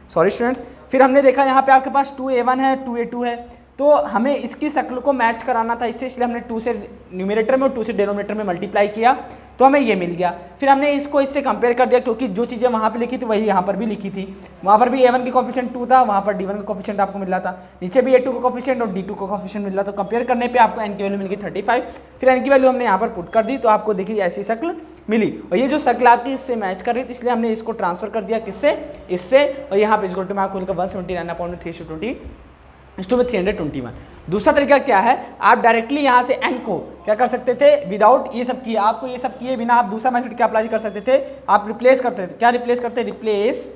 सॉरी स्टूडेंट्स। फिर हमने देखा यहाँ पे आपके पास 2a1 है 2a2 है, तो हमें इसकी शक्ल को मैच कराना था, इसलिए हमने 2 से न्यूमरेटर में और 2 से डिनोमिनेटर में मल्टीप्लाई किया तो हमें ये मिल गया। फिर हमने इसको इससे कंपेयर कर दिया, क्योंकि जो चीज़ें वहाँ पे लिखी थी वही यहाँ पर भी लिखी थी, वहाँ पर भी a1 की कोफिशिएंट 2 था, वहाँ पर d1 का कोफिशिएंट आपको मिल रहा था, नीचे भी a2 का कोफिशिएंट और d2 का कोफिशिएंट मिल रहा था। तो कंपेयर करने पे आपको n की वैल्यू मिल गई 35, फिर n की वैल्यू हमने यहाँ पर पुट कर दी तो आपको देखिए ऐसी शक्ल मिली, और ये जो शक्ल आपकी इससे मैच कर रही थी इसलिए हमने इसको ट्रांसफर कर दिया किससे, इससे, और यहाँ पे इक्वल टू में आपको मिलकर 179/321। दूसरा तरीका क्या है, आप डायरेक्टली यहाँ से n को क्या कर सकते थे, विदाउट ये सब किए, आपको ये सब किए बिना आप दूसरा मेथड क्या अप्लाई कर सकते थे, आप रिप्लेस करते थे, क्या रिप्लेस करते, रिप्लेस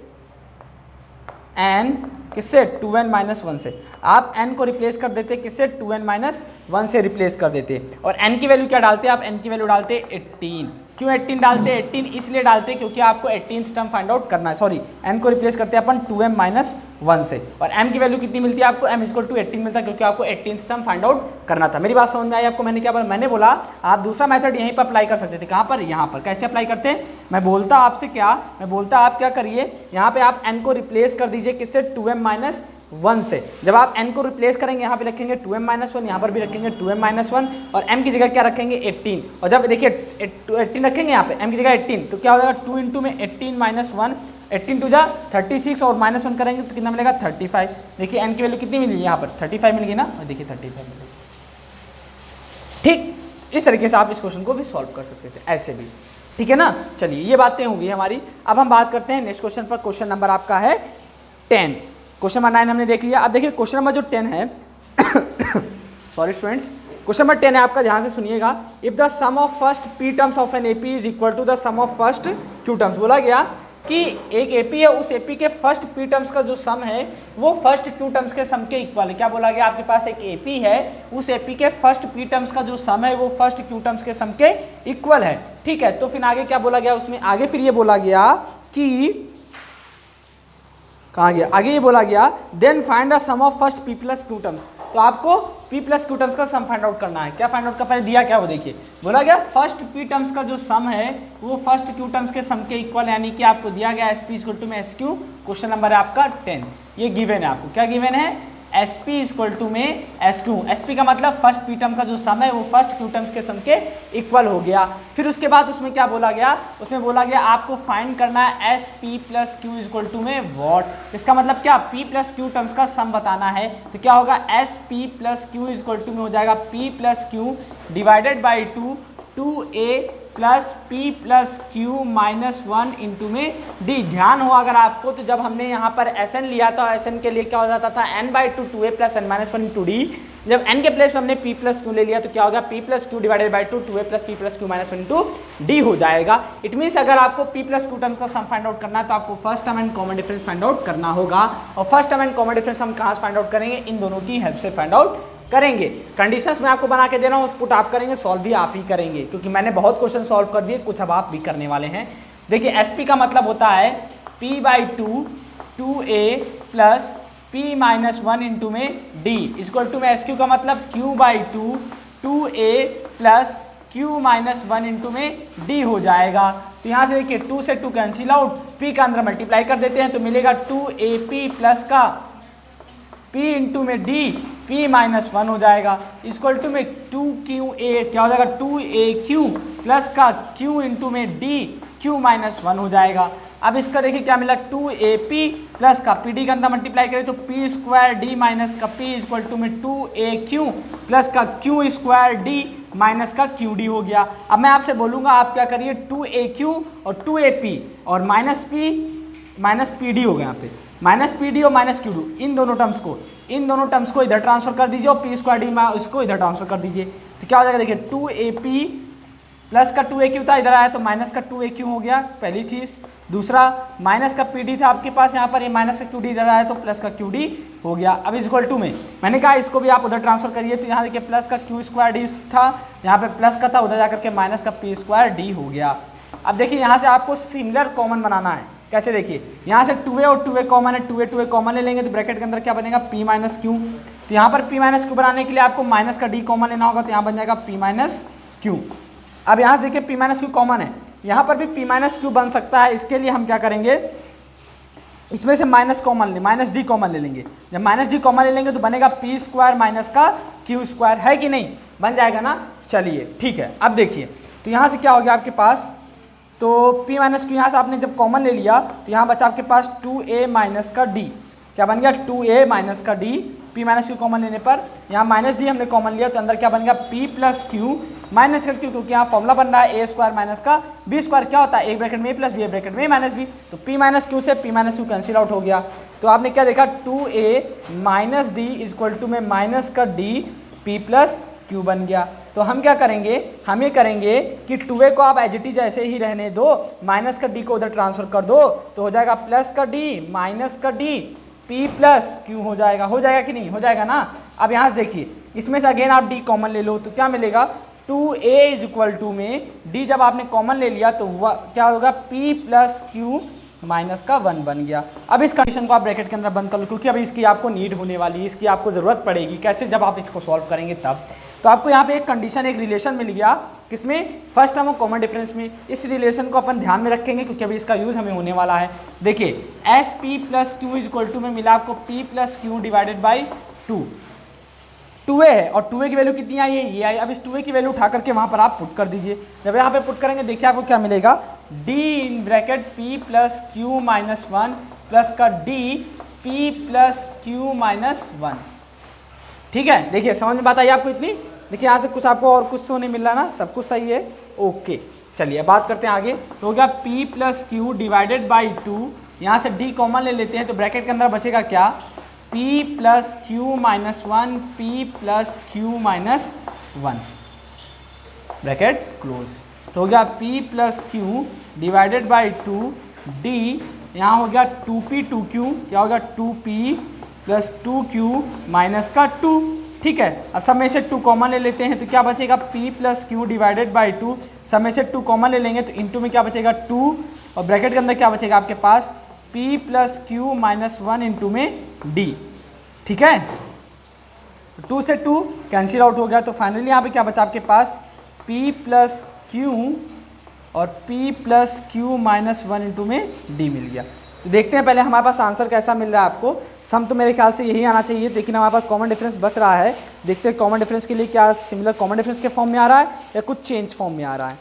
n किससे 2n-1 से, आप n को रिप्लेस कर देते किससे 2n-1 से रिप्लेस कर देते, और n की वैल्यू क्या डालते, आप n की वैल्यू डालते 18। क्यों 18 डालते, 18 इसलिए डालते क्योंकि आपको 18th टर्म फाइंड आउट करना है, सॉरी n को रिप्लेस करते हैं अपन 2m-1 से, और m की वैल्यू कितनी मिलती है आपको, m इक्वल टू 18 मिलता है क्योंकि आपको 18th टर्म फाइंड आउट करना था। मेरी बात समझ में आई आपको, मैंने क्या बोला, मैंने बोला आप दूसरा मेथड यहीं पर अप्लाई कर सकते थे, कहाँ पर, यहाँ पर। कैसे अप्लाई करते हैं, मैं बोलता आपसे क्या, मैं बोलता आप क्या करिए, यहाँ पे आप n को रिप्लेस कर दीजिए किससे 2m-1 से। जब आप n को रिप्लेस करेंगे यहाँ पे रखेंगे 2m-1, यहाँ पर भी रखेंगे 2m-1 और m की जगह क्या रखेंगे 18, और जब देखिए 18 रखेंगे यहाँ पे m की जगह 18 तो क्या हो जाएगा 2 इंटू में 18-1, 18 टू जा 36 और -1 करेंगे तो कितना मिलेगा 35। देखिए n की वैल्यू कितनी मिली यहाँ पर 35 मिल गई ना, और देखिए 35 मिल गई। ठीक इस तरीके से आप इस क्वेश्चन को भी सॉल्व कर सकते थे, ऐसे भी, ठीक है ना। चलिए ये बातें होंगी हमारी। अब हम बात करते हैं नेक्स्ट क्वेश्चन पर। क्वेश्चन नंबर आपका है 10, क्वेश्चन नंबर 9 हमने देख लिया। अब देखिए क्वेश्चन नंबर जो 10 है सॉरी स्टूडेंट्स, क्वेश्चन नंबर 10 है आपका, ध्यान से सुनिएगा। If the sum of first p terms of an AP is equal to the sum of first q terms, बोला गया कि एक एपी है, उस एपी के फर्स्ट p टर्म्स का जो सम है वो फर्स्ट q टर्म्स के सम के इक्वल है। क्या बोला गया, आपके पास एक एपी है, उस एपी के फर्स्ट p टर्म्स का जो सम है वो फर्स्ट q टर्म्स के सम के इक्वल है, ठीक है। तो फिर आगे क्या बोला गया उसमें, आगे फिर ये बोला गया कि कहाँ गया, आगे ये बोला गया then find the sum of first p plus q terms. तो आपको p प्लस क्यू टर्म्स का सम फाइंड आउट करना है। क्या फाइंड आउट का पहले दिया क्या वो देखिए, बोला गया फर्स्ट p टर्म्स का जो सम है वो फर्स्ट q टर्म्स के सम के इक्वल, यानी कि आपको दिया गया sp इक्वल टू में sq, क्वेश्चन नंबर है आपका 10, ये गिवन है आपको। क्या गिवन है? sp इक्वल टू में sq, sp का मतलब फर्स्ट p टर्म का जो सम है वो फर्स्ट q टर्म्स के सम के इक्वल हो गया। फिर उसके बाद उसमें क्या बोला गया, उसमें बोला गया आपको फाइंड करना है sp plus q equal to में वॉट। इसका मतलब क्या, p प्लस q टर्म्स का सम बताना है, तो क्या होगा sp plus q equal to में हो जाएगा p plus q divided by 2a plus p plus q minus 1 into में d। ध्यान हो अगर आपको, तो जब हमने यहाँ पर Sn लिया था, Sn के लिए क्या हो जाता था n/2 2a plus n minus 1 into d। जब n के प्लेस में हमने p प्लस q ले लिया तो क्या होगा p plus q divided by 2a plus p plus q minus 1 into d हो जाएगा। इट मीन्स अगर आपको p प्लस q टर्म्स का सम फाइंड आउट करना है तो आपको first term and common difference find out करना होगा। और first term and common difference हम कहाँ से फाइंड आउट करेंगे, इन दोनों की हेल्प से फाइंड आउट करेंगे। कंडीशंस मैं आपको बना के दे रहा हूँ, पुट आप करेंगे, सॉल्व भी आप ही करेंगे, क्योंकि मैंने बहुत क्वेश्चन सॉल्व कर दिए, कुछ अब आप भी करने वाले हैं। देखिए sp का मतलब होता है p/2 2a plus p minus 1 into में d इक्वल टू में sq का मतलब q/2 2a plus q minus 1 into में d हो जाएगा। तो यहाँ से देखिए 2 से 2 कैंसिल आउट, p का अंदर मल्टीप्लाई कर देते हैं तो मिलेगा 2ap प्लस का p इंटू में d p माइनस 1 हो जाएगा इक्वल टू में 2qa, क्या हो जाएगा 2aq प्लस का q इंटू में d q माइनस 1 हो जाएगा। अब इसका देखिए क्या मिला 2ap प्लस का pd का अंदर मल्टीप्लाई करें तो p स्क्वायर d माइनस का p इक्वल टू में 2aq प्लस का q स्क्वायर d माइनस का qd हो गया। अब मैं आपसे बोलूँगा आप क्या करिए 2aq और 2ap और माइनस pd हो गया, यहाँ पे माइनस pd और माइनस qd, इन दोनों टर्म्स को इधर ट्रांसफर कर दीजिए और p स्क्वायर d इसको इधर ट्रांसफर कर दीजिए तो क्या हो जाएगा, देखिए 2ap प्लस का 2aq था, इधर आया तो माइनस का 2aq हो गया, पहली चीज़। दूसरा माइनस का pd था आपके पास यहाँ पर, ये माइनस का qd इधर आया तो प्लस का qd हो गया। अब इक्वल टू में मैंने कहा इसको भी आप उधर ट्रांसफर करिए, तो यहाँ देखिए प्लस का q स्क्वायर d था, यहाँ पे प्लस का था, उधर जाकर के माइनस का p स्क्वायर d हो गया। अब देखिए यहाँ से आपको सिमिलर कॉमन बनाना है। कैसे, देखिए यहाँ से 2a और 2a कॉमन है, 2a कॉमन ले लेंगे तो ब्रैकेट के अंदर क्या बनेगा p माइनस q। तो यहाँ पर p माइनस q बनाने के लिए आपको माइनस का d कॉमन लेना होगा, तो यहाँ बन जाएगा p माइनस q। अब यहाँ से देखिए p माइनस q कॉमन है, यहाँ पर भी p माइनस q बन सकता है। इसके लिए हम क्या करेंगे, इसमें से माइनस कॉमन ले, माइनस d कॉमन ले लेंगे। जब माइनस d कॉमन ले लेंगे तो बनेगा p स्क्वायर माइनस का q स्क्वायर, है कि नहीं, बन जाएगा ना। चलिए ठीक है, अब देखिए तो यहाँ से क्या हो गया आपके पास, तो p माइनस q यहाँ से आपने जब कॉमन ले लिया तो यहाँ बचा आपके पास 2a माइनस का d, क्या बन गया 2a माइनस का d। p minus q common लेने पर यहाँ माइनस d हमने कॉमन लिया तो अंदर क्या बन गया p प्लस q माइनस का q, क्योंकि यहाँ फॉर्मूला बन रहा है a स्क्वायर माइनस का b स्क्वायर, क्या होता है a ब्रैकेट में a प्लस b ब्रैकेट में माइनस b, तो p माइनस q से p minus q cancel out हो गया। तो आपने क्या देखा 2a minus d equal to में माइनस का d p प्लस q बन गया। तो हम क्या करेंगे, हम ये करेंगे कि 2a को आप एज इट इज ऐसे ही रहने दो, माइनस का d को उधर ट्रांसफर कर दो तो हो जाएगा प्लस का d माइनस का d p प्लस q हो जाएगा कि नहीं, हो जाएगा ना। अब यहाँ से देखिए इसमें से अगेन आप d कॉमन ले लो तो क्या मिलेगा 2a इज इक्वल टू में d जब आपने कॉमन ले लिया तो क्या होगा p प्लस q माइनस का 1 बन गया। अब इस कंडीशन को आप ब्रैकेट के अंदर बंद कर लो, क्योंकि अभी इसकी आपको नीड होने वाली है, इसकी आपको ज़रूरत पड़ेगी। कैसे, जब आप इसको सॉल्व करेंगे तब। तो आपको यहाँ पे एक कंडीशन, एक रिलेशन मिल गया, किसमें, फर्स्ट टर्म और कॉमन डिफरेंस में। इस रिलेशन को अपन ध्यान में रखेंगे क्योंकि अभी इसका यूज़ हमें होने वाला है। देखिए sp plus q is equal to में मिला आपको p plus q divided by 2a है और 2a की वैल्यू कितनी आई है, ये आई। अब इस 2a की वैल्यू उठा करके वहाँ पर आप पुट कर दीजिए। जब यहाँ पे पुट करेंगे देखिए आपको क्या मिलेगा, d in bracket p plus q minus 1 plus का d p plus q minus 1। ठीक है, देखिए समझ में बात आई आपको इतनी। देखिए यहाँ से कुछ आपको और कुछ तो नहीं मिल रहा ना, सब कुछ सही है, ओके। चलिए बात करते हैं आगे। तो हो गया p plus Q divided by 2, यहाँ से d कॉमन ले लेते हैं तो ब्रैकेट के अंदर बचेगा क्या, p plus Q minus 1 p plus Q minus 1, bracket close. तो हो गया p plus Q divided by 2 d, यहाँ हो गया 2p 2q, क्या हो गया 2p प्लस 2q माइनस का 2। ठीक है, अब सब में से 2 कॉमन ले लेते हैं तो क्या बचेगा p plus Q divided by 2, सब में से 2 कॉमन ले लेंगे तो इनटू में क्या बचेगा 2 और ब्रैकेट के अंदर क्या बचेगा आपके पास p plus Q minus 1 into में d। ठीक है, 2 से 2 कैंसिल आउट हो गया, तो फाइनली यहाँ पे क्या बचा आपके पास P प्लस क्यू और P plus Q minus 1 into में D मिल गया। तो देखते हैं पहले हमारे पास आंसर कैसा मिल रहा है आपको। सम तो मेरे ख्याल से यही आना चाहिए, लेकिन हमारे पास कॉमन डिफरेंस बच रहा है। देखते हैं कॉमन डिफरेंस के लिए क्या सिमिलर कॉमन डिफरेंस के फॉर्म में आ रहा है या कुछ चेंज फॉर्म में आ रहा है।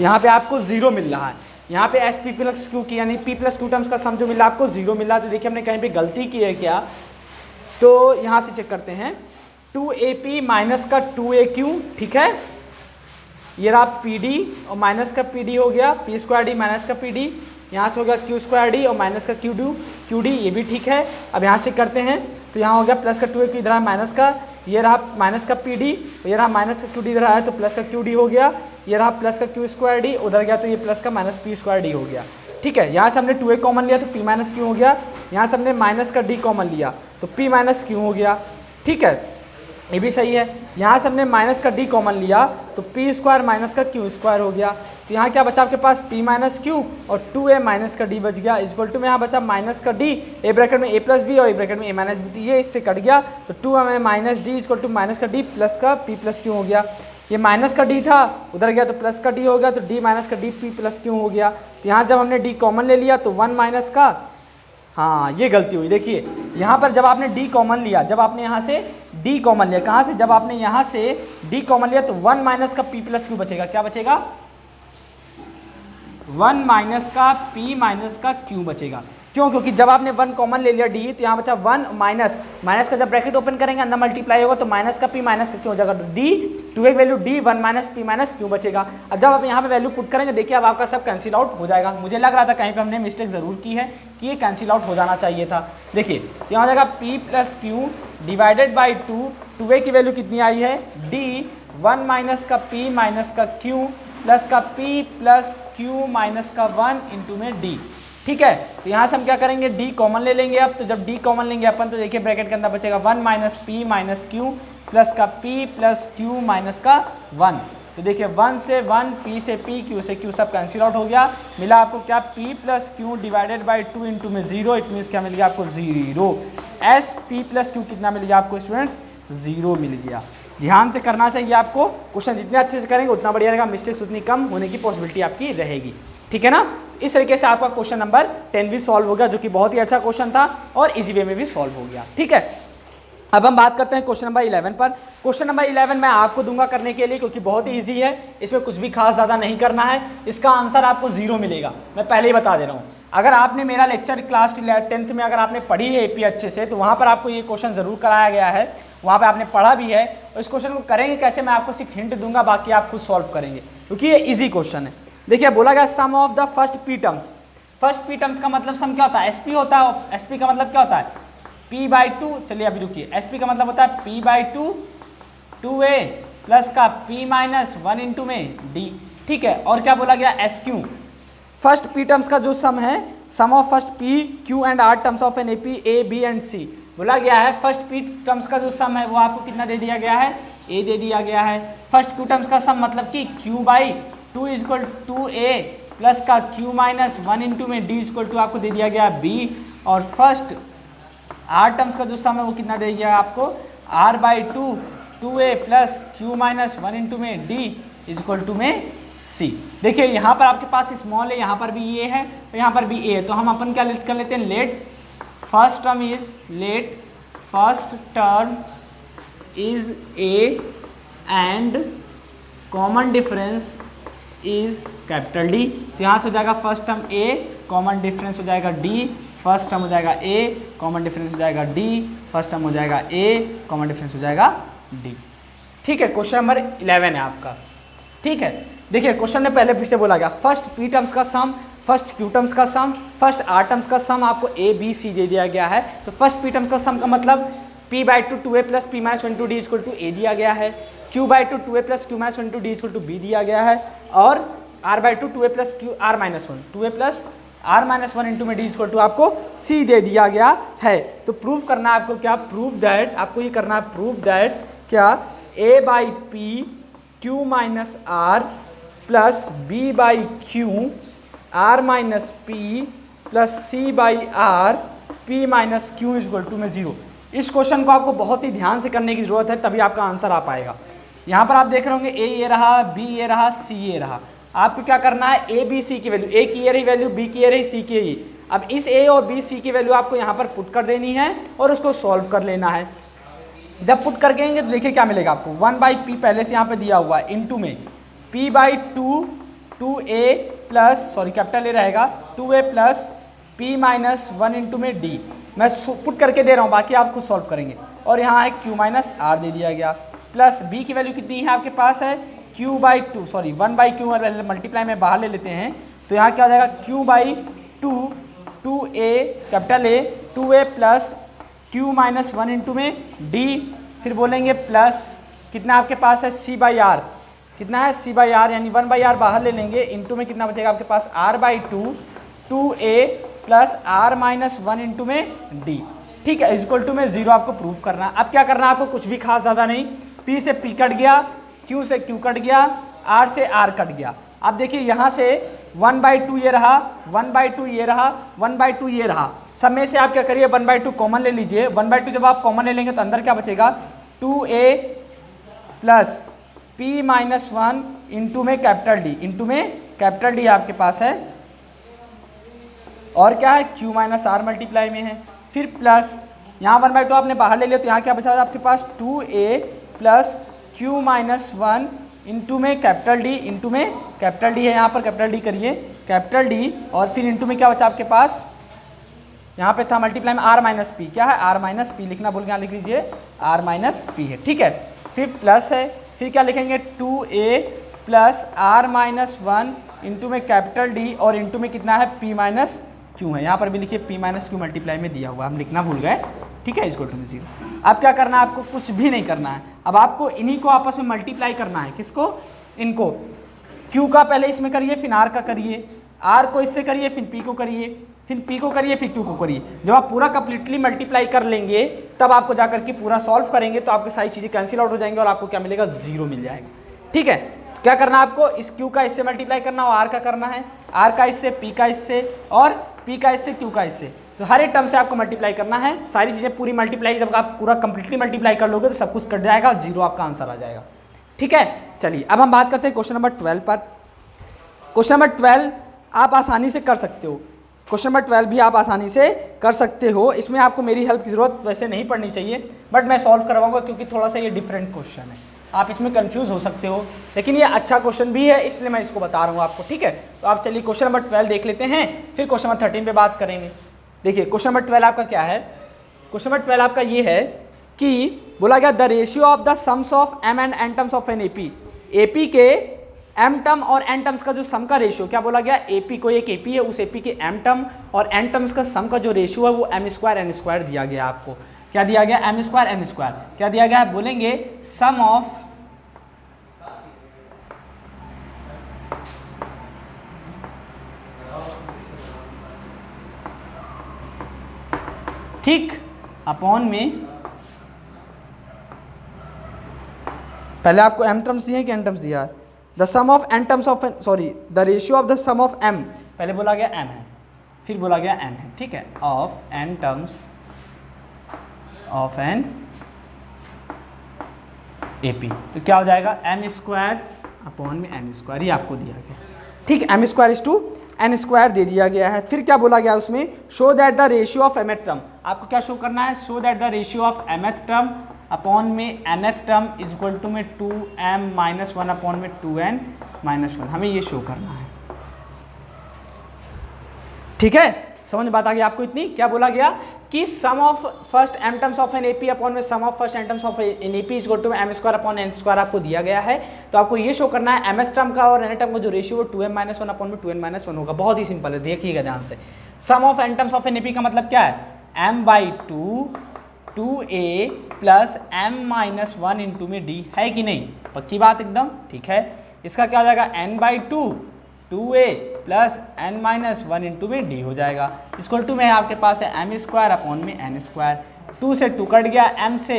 यहाँ पे आपको 0 मिल रहा है, यहाँ पे एस पी प्लस क्यू की यानी P प्लस क्यू टर्म्स का सम जो मिल रहा है आपको 0 मिल रहा है। तो देखिए हमने कहीं पे गलती की है क्या, तो यहाँ से चेक करते हैं 2AP माइनस का 2AQ, ठीक है, ये रहा PD और माइनस का PD हो गया P स्क्वायर D माइनस का PD, यहाँ से हो गया Q स्क्वायर D और माइनस का QD, ये भी ठीक है। अब यहाँ चेक करते हैं तो यहाँ हो गया प्लस का 2AQ, इधर है माइनस का, ये रहा माइनस का PD, ये रहा माइनस का QD, इधर है तो प्लस का QD हो गया, ये रहा प्लस का Q स्क्वायर D, उधर गया तो ये प्लस का माइनस P स्क्वायर D हो गया, ठीक है। यहाँ से हमने 2A कॉमन लिया तो P माइनस Q हो गया, यहाँ से हमने माइनस का D कॉमन लिया तो P माइनस Q हो गया, ठीक है, ये भी सही है। यहाँ से हमने माइनस का D कॉमन लिया तो P स्क्वायर माइनस का Q स्क्वायर हो गया। तो यहाँ क्या बचा आपके पास P माइनस Q और 2A माइनस का D बच गया, इक्वल टू में यहाँ बचा माइनस का D, ए ब्रैकेट में A प्लस B और ए ब्रैकेट में A माइनस B, ये इससे कट गया तो 2 minus D equal to minus का D प्लस का P प्लस Q हो गया। ये माइनस का D था, उधर गया तो प्लस का D हो गया, तो D माइनस का D P प्लस Q हो गया। तो यहाँ जब हमने D कॉमन ले लिया तो 1 माइनस का, हाँ ये गलती हुई, देखिए यहाँ पर जब आपने D कॉमन लिया, जब आपने यहाँ से D कॉमन लिया, कहाँ से, जब आपने यहाँ से D कॉमन लिया तो 1 माइनस का P प्लस Q बचेगा, क्या बचेगा 1 माइनस का P माइनस का Q बचेगा। क्यों, क्योंकि जब आपने 1 कॉमन ले लिया D तो यहाँ बचा 1 माइनस का, जब ब्रैकेट ओपन करेंगे अंदर मल्टीप्लाई होगा तो माइनस का P माइनस का Q हो जाएगा, तो D 2 value D 1 minus P minus Q बचेगा। अब जब आप यहाँ पे वैल्यू पुट करेंगे देखिए अब आपका सब कैंसिल आउट हो जाएगा। मुझे लग रहा था कहीं पे हमने मिस्टेक जरूर की है कि ये कैंसिल आउट हो जाना चाहिए था। देखिए यहाँ हो जाएगा P plus Q divided by 2A की वैल्यू कितनी आई है D 1 माइनस का P माइनस का Q प्लस का P प्लस Q माइनस का 1 इंटू में D, ठीक है। तो यहाँ से हम क्या करेंगे D कॉमन ले लेंगे अब, तो जब D कॉमन लेंगे अपन तो देखिए ब्रैकेट के अंदर बचेगा 1 minus P minus Q plus का P प्लस Q माइनस का 1। तो देखिए 1 से 1, P से P, Q से Q सब कैंसिल आउट हो गया, मिला आपको क्या P plus Q divided by 2 into में 0, इट मीन्स क्या मिल गया आपको 0। एस P प्लस Q कितना मिल गया आपको स्टूडेंट्स 0 मिल गया। ध्यान से करना चाहिए आपको, क्वेश्चन जितने अच्छे से करेंगे उतना बढ़िया रहेगा, मिस्टेक्स उतनी कम होने की पॉसिबिलिटी आपकी रहेगी, ठीक है ना। इस तरीके से आपका क्वेश्चन नंबर 10 भी सॉल्व हो गया, जो कि बहुत ही अच्छा क्वेश्चन था और इजी वे में भी सॉल्व हो गया, ठीक है। अब हम बात करते हैं क्वेश्चन नंबर 11 पर। क्वेश्चन नंबर 11 मैं आपको दूंगा करने के लिए, क्योंकि बहुत ही इजी है, इसमें कुछ भी खास ज़्यादा नहीं करना है, इसका आंसर आपको 0 मिलेगा, मैं पहले ही बता दे रहा हूँ। अगर आपने मेरा लेक्चर क्लास 10th में अगर आपने पढ़ी है AP अच्छे से, तो वहाँ पर आपको ये क्वेश्चन ज़रूर कराया गया है, वहाँ पे आपने पढ़ा भी है। और इस क्वेश्चन को करेंगे कैसे मैं आपको सिर्फ हिंट दूंगा, बाकी आप खुद सॉल्व करेंगे, क्योंकि ये इजी क्वेश्चन है। देखिए बोला गया sum of the first P terms. First P terms का मतलब सम क्या होता है, SP होता है। SP का मतलब क्या होता है P/2, चलिए अभी रुकिए, SP का मतलब होता है P/2 2A प्लस का P माइनस 1 इंटू में D, ठीक है। और क्या बोला गया SQ, फर्स्ट P टर्म्स का जो सम है, sum of first P Q and R terms of an AP A B and C। बोला गया है फर्स्ट P टर्म्स का जो सम है वो आपको कितना दे दिया गया है, A दे दिया गया है। फर्स्ट Q टर्म्स का सम मतलब कि Q/2 इक्वल 2A प्लस का Q माइनस 1 इंटू में D इक्वल टू आपको दे दिया गया B। और फर्स्ट R टर्म्स का जो सम है वो कितना दे दिया आपको R/2 2A plus Q minus 1 into में D इक्वल टू में C। देखिए यहाँ पर आपके पास स्मॉल है, यहाँ पर भी A है और यहाँ पर भी A है, तो हम अपन क्या कर लेते हैं, let first term is A and common difference is capital D। तो यहाँ से हो जाएगा first term A, common difference हो जाएगा D, फर्स्ट टर्म हो जाएगा A, कॉमन डिफरेंस हो जाएगा D, फर्स्ट टर्म हो जाएगा A, कॉमन डिफरेंस हो जाएगा D, ठीक है। क्वेश्चन नंबर 11 है आपका, ठीक है। देखिए क्वेश्चन में पहले फिर से बोला गया फर्स्ट P टर्म्स का सम, फर्स्ट Q टर्म्स का सम, फर्स्ट R टर्म्स का सम आपको A B C दे दिया गया है। तो फर्स्ट P टर्म्स का सम का मतलब P/2 2A plus P minus 1 D equal to A दिया गया है, Q/2 2A plus Q minus 1 D equal to B दिया गया है, और R/2 2A plus Q R minus 1 2A plus r minus one into में d इक्वल टू आपको c दे दिया गया है। तो प्रूव करना है आपको क्या, प्रूव दैट, आपको ये करना है प्रूव दैट क्या, a by p q minus r plus b by q r minus p plus c by r p minus q equal to में 0। इस क्वेश्चन को आपको बहुत ही ध्यान से करने की जरूरत है, तभी आपका आंसर आ पाएगा। यहाँ पर आप देख रहे होंगे ए ये रहा, बी ये रहा, सी ये रहा। आपको क्या करना है, ए बी सी की वैल्यू, ए की ये रही वैल्यू, बी की ये रही, सी की ये। अब इस ए और बी सी की वैल्यू आपको यहाँ पर पुट कर देनी है और उसको सॉल्व कर लेना है। जब पुट कर देंगे तो देखिए क्या मिलेगा आपको, 1 बाई पी पहले से यहाँ पे दिया हुआ है, इंटू में P by two a plus, sorry capital A रहेगा, 2a plus P minus 1 into में डी। मैं पुट करके दे रहा हूँ, बाकी आप खुद सॉल्व करेंगे। और यहाँ है क्यू माइनस आर दे दिया गया, प्लस बी की वैल्यू कितनी है आपके पास है, Q by two, sorry 1 by Q multiply में बाहर ले लेते हैं, तो यहाँ क्या हो जाएगा, Q by two A capital A 2a plus Q minus 1 into में डी, फिर बोलेंगे प्लस कितना आपके पास है, सी बाई आर, कितना है सी बाई आर, यानी 1 बाई आर बाहर ले लेंगे, इंटू में कितना बचेगा आपके पास, r by two a plus r minus 1 into में डी। ठीक है, इक्वल टू में 0 आपको प्रूव करना है। अब क्या करना है आपको, कुछ भी खास ज़्यादा नहीं, P से P कट गया, Q से Q कट गया, R से R कट गया। अब देखिए यहाँ से 1/2 ये रहा, 1/2 ये रहा, 1/2 ये रहा, सब में से आप क्या करिए 1/2 कॉमन ले लीजिए। 1/2 जब आप कॉमन ले लेंगे तो अंदर क्या बचेगा, 2a plus P minus 1 into में कैपिटल D, इंटू में कैपिटल D आपके पास है, और क्या है Q माइनस आर मल्टीप्लाई में है, फिर प्लस यहाँ 1/2 आपने बाहर ले लिया तो यहाँ क्या बचा आपके पास, 2a plus Q minus 1 into में कैपिटल D, इंटू में कैपिटल D है, यहाँ पर कैपिटल D करिए, कैपिटल D, और फिर इंटू में क्या बचा आपके पास, यहाँ पे था मल्टीप्लाई में r माइनस पी, क्या है r माइनस पी, लिखना भूल के यहाँ लिख लीजिए r माइनस पी है। ठीक है, फिर प्लस है, फिर क्या लिखेंगे 2a plus r minus 1 into में कैपिटल D, और इंटू में कितना है p माइनस क्यू है, यहाँ पर भी लिखिए p माइनस क्यू मल्टीप्लाई में दिया हुआ, हम लिखना भूल गए। ठीक है, इसको 0। अब क्या करना है आपको, कुछ भी नहीं करना है, अब आपको इन्हीं को आपस में मल्टीप्लाई करना है। किसको, इनको, q का पहले इसमें करिए, फिर r का करिए, r को इससे करिए, फिर p को करिए, फिर p को करिए, फिर q को करिए। जब आप पूरा कंप्लीटली मल्टीप्लाई कर लेंगे तब आपको जाकर के पूरा सॉल्व करेंगे तो आपकी सारी चीज़ें कैंसिल आउट हो जाएंगी और आपको क्या मिलेगा, 0 मिल जाएगा। ठीक है, क्या करना है आपको, इस q का इससे मल्टीप्लाई करना और r का करना है, r का इससे, p का इससे, और p का इससे, q का इससे, तो हर एक टर्म से आपको मल्टीप्लाई करना है। सारी चीज़ें पूरी मल्टीप्लाई, जब आप पूरा कंप्लीटली मल्टीप्लाई कर लोगे तो सब कुछ कट जाएगा, 0 आपका आंसर आ जाएगा। ठीक है, चलिए अब हम बात करते हैं क्वेश्चन नंबर 12 पर। क्वेश्चन नंबर 12 आप आसानी से कर सकते हो, क्वेश्चन नंबर 12 भी आप आसानी से कर सकते हो, इसमें आपको मेरी हेल्प की जरूरत वैसे नहीं पड़नी चाहिए, बट मैं सॉल्व करवाऊंगा क्योंकि थोड़ा सा ये डिफरेंट क्वेश्चन है, आप इसमें कंफ्यूज हो सकते हो, लेकिन ये अच्छा क्वेश्चन भी है इसलिए मैं इसको बता रहा हूँ आपको। ठीक है, तो आप चलिए क्वेश्चन नंबर 12 देख लेते हैं, फिर क्वेश्चन नंबर 13 पे बात करेंगे। देखिए क्वेश्चन नंबर 12 आपका क्या है, क्वेश्चन नंबर 12 आपका ये है कि बोला गया the ratio of the sums of m and n terms of an AP के m टर्म और n टर्म्स का जो सम का रेशियो, क्या बोला गया, एपी को एक एपी है, उस एपी के m टर्म और n टर्म्स का सम का जो रेशियो है वो m² n² दिया गया आपको। क्या दिया गया, m² n², क्या दिया गया, बोलेंगे सम ऑफ ठीक अपॉन में, पहले आपको m टर्म्स दिए कि n टर्म्स दिया है, the sum of n terms of, sorry the ratio of the sum of m, पहले बोला गया m है, फिर बोला गया n है। ठीक है, of n terms of an AP, तो क्या हो जाएगा, m² अपॉन में n², ये आपको दिया गया। ठीक है, m² n² दे दिया गया है। फिर क्या बोला गया उसमें, show that the ratio of mth term, आपको क्या शो करना है, show that the ratio of mth term upon में nth term is equal to में 2m-1 अपॉन में 2n-1, हमें ये शो करना है। ठीक है, समझ बात आ गई आपको इतनी। क्या बोला गया कि sum of first m terms of an AP upon में sum of first n terms of an AP is equal to m² upon n² आपको दिया गया है, तो आपको ये शो करना है mth टर्म का और n टर्म का जो रेशियो वो 2m-1 अपॉन में 2n-1 होगा। बहुत ही सिंपल है, देखिएगा ध्यान से। Sum of n terms of an AP का मतलब क्या है, m/2 2a plus m-1 into में d, है कि नहीं, पक्की बात एकदम। ठीक है, इसका क्या हो जाएगा, n/2 2a plus n minus 1 into में d हो जाएगा। इक्वल टू में आपके पास है m स्क्वायर अपॉन में n स्क्वायर। 2 से 2 कट गया, m से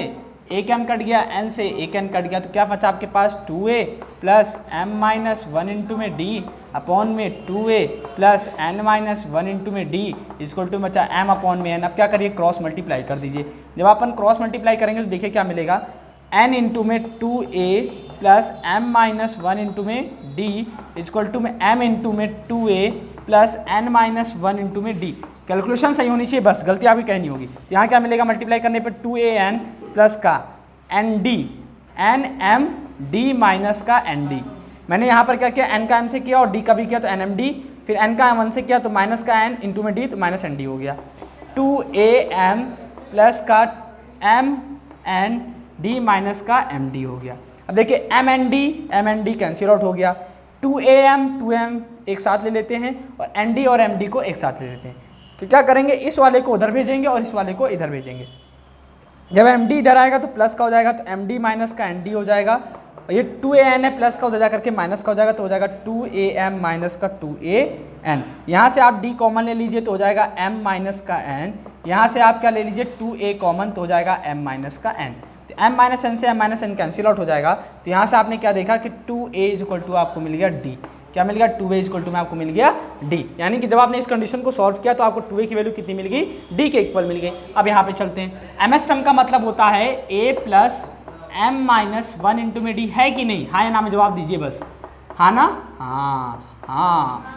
एक m कट गया, n से एक n कट गया, तो क्या बचा आपके पास 2a plus m minus 1 into में d अपॉन में 2a plus n minus 1 into में d इक्वल टू बचा m अपॉन में n। अब क्या करिए, क्रॉस मल्टीप्लाई कर दीजिए। जब अपन क्रॉस मल्टीप्लाई करेंगे तो देखिए क्या मिलेगा, n इंटू में 2a plus m minus 1 into में d इक्वल टू में m इंटू में 2a plus n minus 1 into में d। कैलकुलेशन सही होनी चाहिए, बस गलती आपकी कहनी होगी। तो यहाँ क्या मिलेगा, मल्टीप्लाई करने पे 2an प्लस का nd n m d minus का nd। मैंने यहाँ पर क्या किया, n का m से किया और d का भी किया तो nmd, फिर n का m 1 से किया तो माइनस का n इंटू में d तो माइनस nd हो गया। 2am प्लस का m n d माइनस का md हो गया। अब देखिए mnd कैंसिल आउट हो गया, 2am एक साथ ले लेते हैं और nd और md को एक साथ ले लेते हैं। तो क्या करेंगे, इस वाले को उधर भेजेंगे और इस वाले को इधर भेजेंगे। जब md इधर आएगा तो प्लस का हो जाएगा तो md माइनस का nd हो जाएगा, और ये 2an है प्लस का उधर जा करके माइनस का हो जाएगा तो हो जाएगा 2am माइनस का 2an। यहाँ से आप d कॉमन ले लीजिए तो हो जाएगा m माइनस का n, यहाँ से आप क्या ले लीजिए 2a कॉमन तो हो जाएगा m माइनस का n। तो m माइनस n से m minus n cancel out हो जाएगा। तो यहाँ से आपने क्या देखा कि 2a इज इक्वल टू आपको मिल गया d। क्या मिल गया, 2a इज इक्वल टू में आपको मिल गया d। यानी कि जब आपने इस कंडीशन को सॉल्व किया तो आपको 2a की वैल्यू कितनी मिल गई, d के इक्वल मिल गई। अब यहाँ पे चलते हैं, mth टर्म का मतलब होता है a plus m minus 1 into में d, है कि नहीं, हाँ या ना में जवाब दीजिए बस, हाँ ना, हाँ।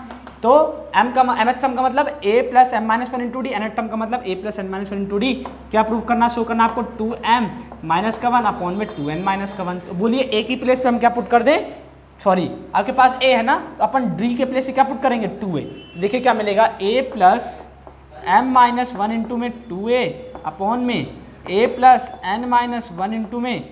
तो mth टर्म का मतलब a plus m minus 1 into D, nth term का मतलब a plus n minus 1 into D. क्या प्रूव करना, शो करना आपको 2m माइनस का 1 अपॉन में 2n माइनस का 1। तो बोलिए a की प्लेस पे हम क्या पुट कर दें, सॉरी आपके पास a है ना, तो अपन d के प्लेस पे क्या पुट करेंगे 2a। देखिए क्या मिलेगा, a plus m minus 1 into में 2a अपॉन में a plus n minus 1 into में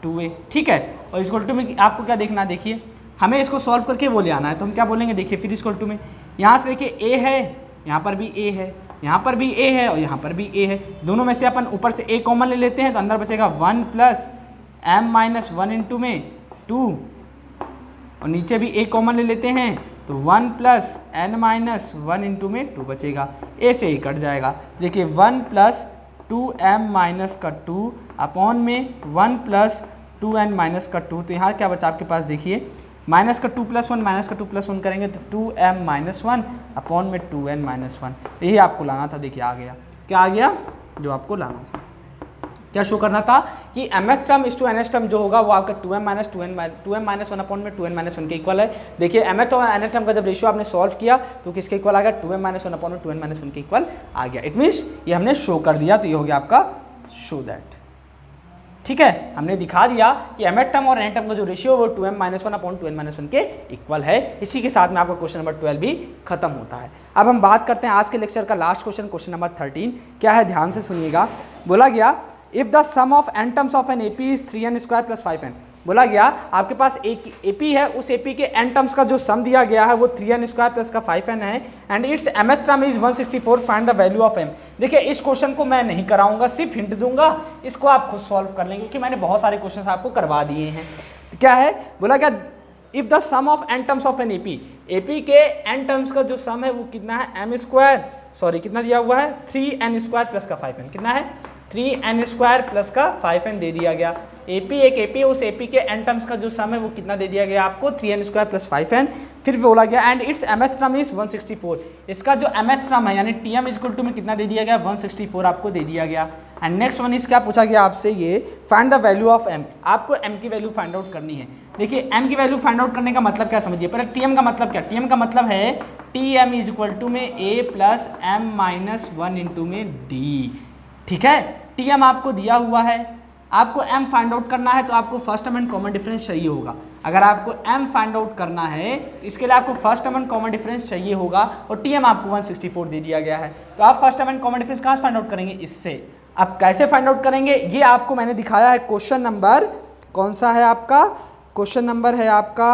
2a, ठीक है। और इक्वल टू में आपको क्या देखना, देखिए हमें इसको सॉल्व करके वो ले आना है, तो हम क्या बोलेंगे, देखिए फिर इक्वल टू में यहाँ से देखिए a है, यहाँ पर भी a है, यहाँ पर भी a है और यहाँ पर भी a है। दोनों में से अपन ऊपर से a कॉमन ले लेते हैं तो अंदर बचेगा 1 प्लस m माइनस 1 इंटू में 2, और नीचे भी a कॉमन ले लेते हैं तो 1 प्लस n माइनस 1 इंटू में 2 बचेगा, a से a कट जाएगा। देखिए 1 प्लस 2m माइनस का 2 अपॉन में 1 प्लस 2n माइनस का 2। तो यहाँ क्या बचा आपके पास, देखिए माइनस का 2 प्लस 1 माइनस का 2 प्लस 1 करेंगे तो 2m माइनस 1 अपॉन में 2n माइनस 1। यही आपको लाना था, देखिए आ गया, क्या आ गया जो आपको लाना था। क्या शो करना था कि mth टर्म इस टू nth टर्म जो होगा वो आपका 2m माइनस 1 अपॉन में 2n माइनस 1 के इक्वल है। देखिए mth और nth टर्म का जब रेशियो आपने सॉल्व किया तो किसके इक्वल आ गया, 2m माइनस 1 अपॉन में 2n माइनस 1 के इक्वल आ गया। इट मीन्स ये हमने शो कर दिया, तो ये हो गया आपका शो दैट, ठीक है। हमने दिखा दिया कि mth टर्म और nth टर्म का जो रेशियो वो 2m minus 1 upon 2n minus 1 के इक्वल है। इसी के साथ में आपका क्वेश्चन नंबर 12 भी खत्म होता है। अब हम बात करते हैं आज के लेक्चर का लास्ट क्वेश्चन, क्वेश्चन नंबर 13 क्या है, ध्यान से सुनिएगा। बोला गया if the sum of n terms of an AP is 3n square plus 5n। बोला गया आपके पास एक AP है, उस AP के n टर्म्स का जो सम दिया गया है वो 3n स्क्वायर प्लस का 5n है, and it's mth term is 164, find the value of m। देखिए इस क्वेश्चन को मैं नहीं कराऊंगा, सिर्फ हिंट दूंगा, इसको आप खुद सॉल्व कर लेंगे कि मैंने बहुत सारे क्वेश्चन आपको करवा दिए हैं। तो क्या है, बोला गया if the sum of n terms of an AP के n टर्म्स का जो सम है वो कितना है, m स्क्वायर, सॉरी कितना दिया हुआ है 3n स्क्वायर प्लस का 5n, कितना है 3n स्क्वायर प्लस का 5n दे दिया गया। AP एक AP, उस AP के n टर्म्स का जो सम है वो कितना दे दिया गया आपको 3n स्क्वायर प्लस 5n। फिर बोला गया and it's mth term is 164, इसका जो mth टर्म है यानी tm इक्वल टू में कितना दे दिया गया 164 आपको दे दिया गया। एंड नेक्स्ट वन इज क्या पूछा गया आपसे, ये find the value of m, आपको m की वैल्यू फाइंड आउट करनी है। देखिए m की वैल्यू फाइंड आउट करने का मतलब क्या समझिए, पहले tm का मतलब क्या, tm का मतलब है tm इज इक्वल टू में a plus m minus 1 into में d, ठीक है। tm आपको दिया हुआ है, आपको m फाइंड आउट करना है तो आपको first term and common difference चाहिए होगा। अगर आपको m फाइंड आउट करना है तो इसके लिए आपको first term and common difference चाहिए होगा, और tm आपको 164 दे दिया गया है। तो आप first term and common difference कहाँ से फाइंड आउट करेंगे, इससे। अब कैसे फाइंड आउट करेंगे ये आपको मैंने दिखाया है, क्वेश्चन नंबर कौन सा है आपका, क्वेश्चन नंबर है आपका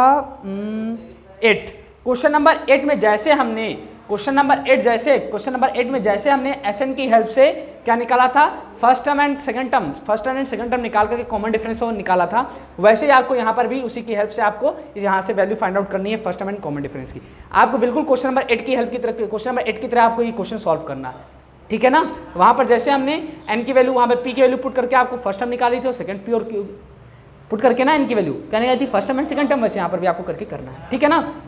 8। क्वेश्चन नंबर 8 में जैसे हमने क्वेश्चन नंबर 8 में जैसे हमने एसएन की हेल्प से क्या निकाला था, first term and second term निकाल करके कॉमन डिफरेंस निकाला था, वैसे ही आपको यहाँ पर भी उसी की हेल्प से आपको यहाँ से वैल्यू फाइंड आउट करनी है first term and common difference की। आपको बिल्कुल क्वेश्चन नंबर 8 की हेल्प की तरह, क्वेश्चन नंबर 8 की तरह आपको ये क्वेश्चन सॉल्व करना है, ठीक है ना। वहाँ पर जैसे हमने एन की वैल्यू, वहाँ पर पी की वैल्यू पुट करके आपको फर्स्ट टर्म निकाली थी और सेकंड पी और पुट करके ना एन की वैल्यू कहने आई थी first term and second term, वैसे यहाँ पर भी आपको करके करना है, ठीक है ना।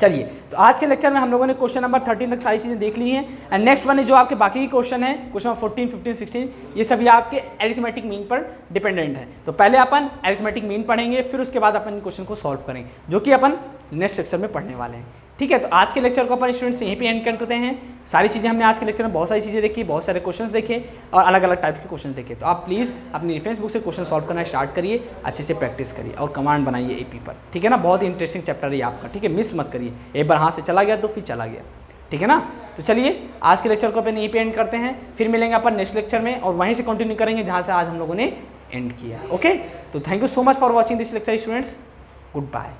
चलिए, तो आज के लेक्चर में हम लोगों ने क्वेश्चन नंबर 13 तक सारी चीज़ें देख ली हैं। एंड नेक्स्ट वन है जो आपके बाकी के क्वेश्चन है, क्वेश्चन नंबर 14, 15, 16, ये सभी आपके एरिथमेटिक मीन पर डिपेंडेंट है। तो पहले अपन एरिथमेटिक मीन पढ़ेंगे, फिर उसके बाद अपन क्वेश्चन को सॉल्व करेंगे, जो कि अपन नेक्स्ट लेक्चर में पढ़ने वाले हैं, ठीक है। तो आज के लेक्चर को अपन स्टूडेंट्स यहीं पे एंड करते हैं। सारी चीज़ें हमने आज के लेक्चर में बहुत सारी चीज़ें देखी, बहुत सारे क्वेश्चंस देखे और अलग अलग टाइप के क्वेश्चन देखे। तो आप प्लीज़ अपनी रेफरेंस बुक से क्वेश्चन सॉल्व करना स्टार्ट करिए, अच्छे से प्रैक्टिस करिए और कमांड बनाइए एपी पर, ठीक है ना। बहुत ही इंटरेस्टिंग चैप्टर है आपका, ठीक है, मिस मत करिए। एक बार हाथ से चला गया तो फिर चला गया, ठीक है ना। तो चलिए आज के लेक्चर को अपन यहीं पे एंड करते हैं, फिर मिलेंगे अपन नेक्स्ट लेक्चर में और वहीं से कंटिन्यू करेंगे जहाँ से आज हम लोगों ने एंड किया। ओके, तो thank you so much for watching this lecture students, good bye.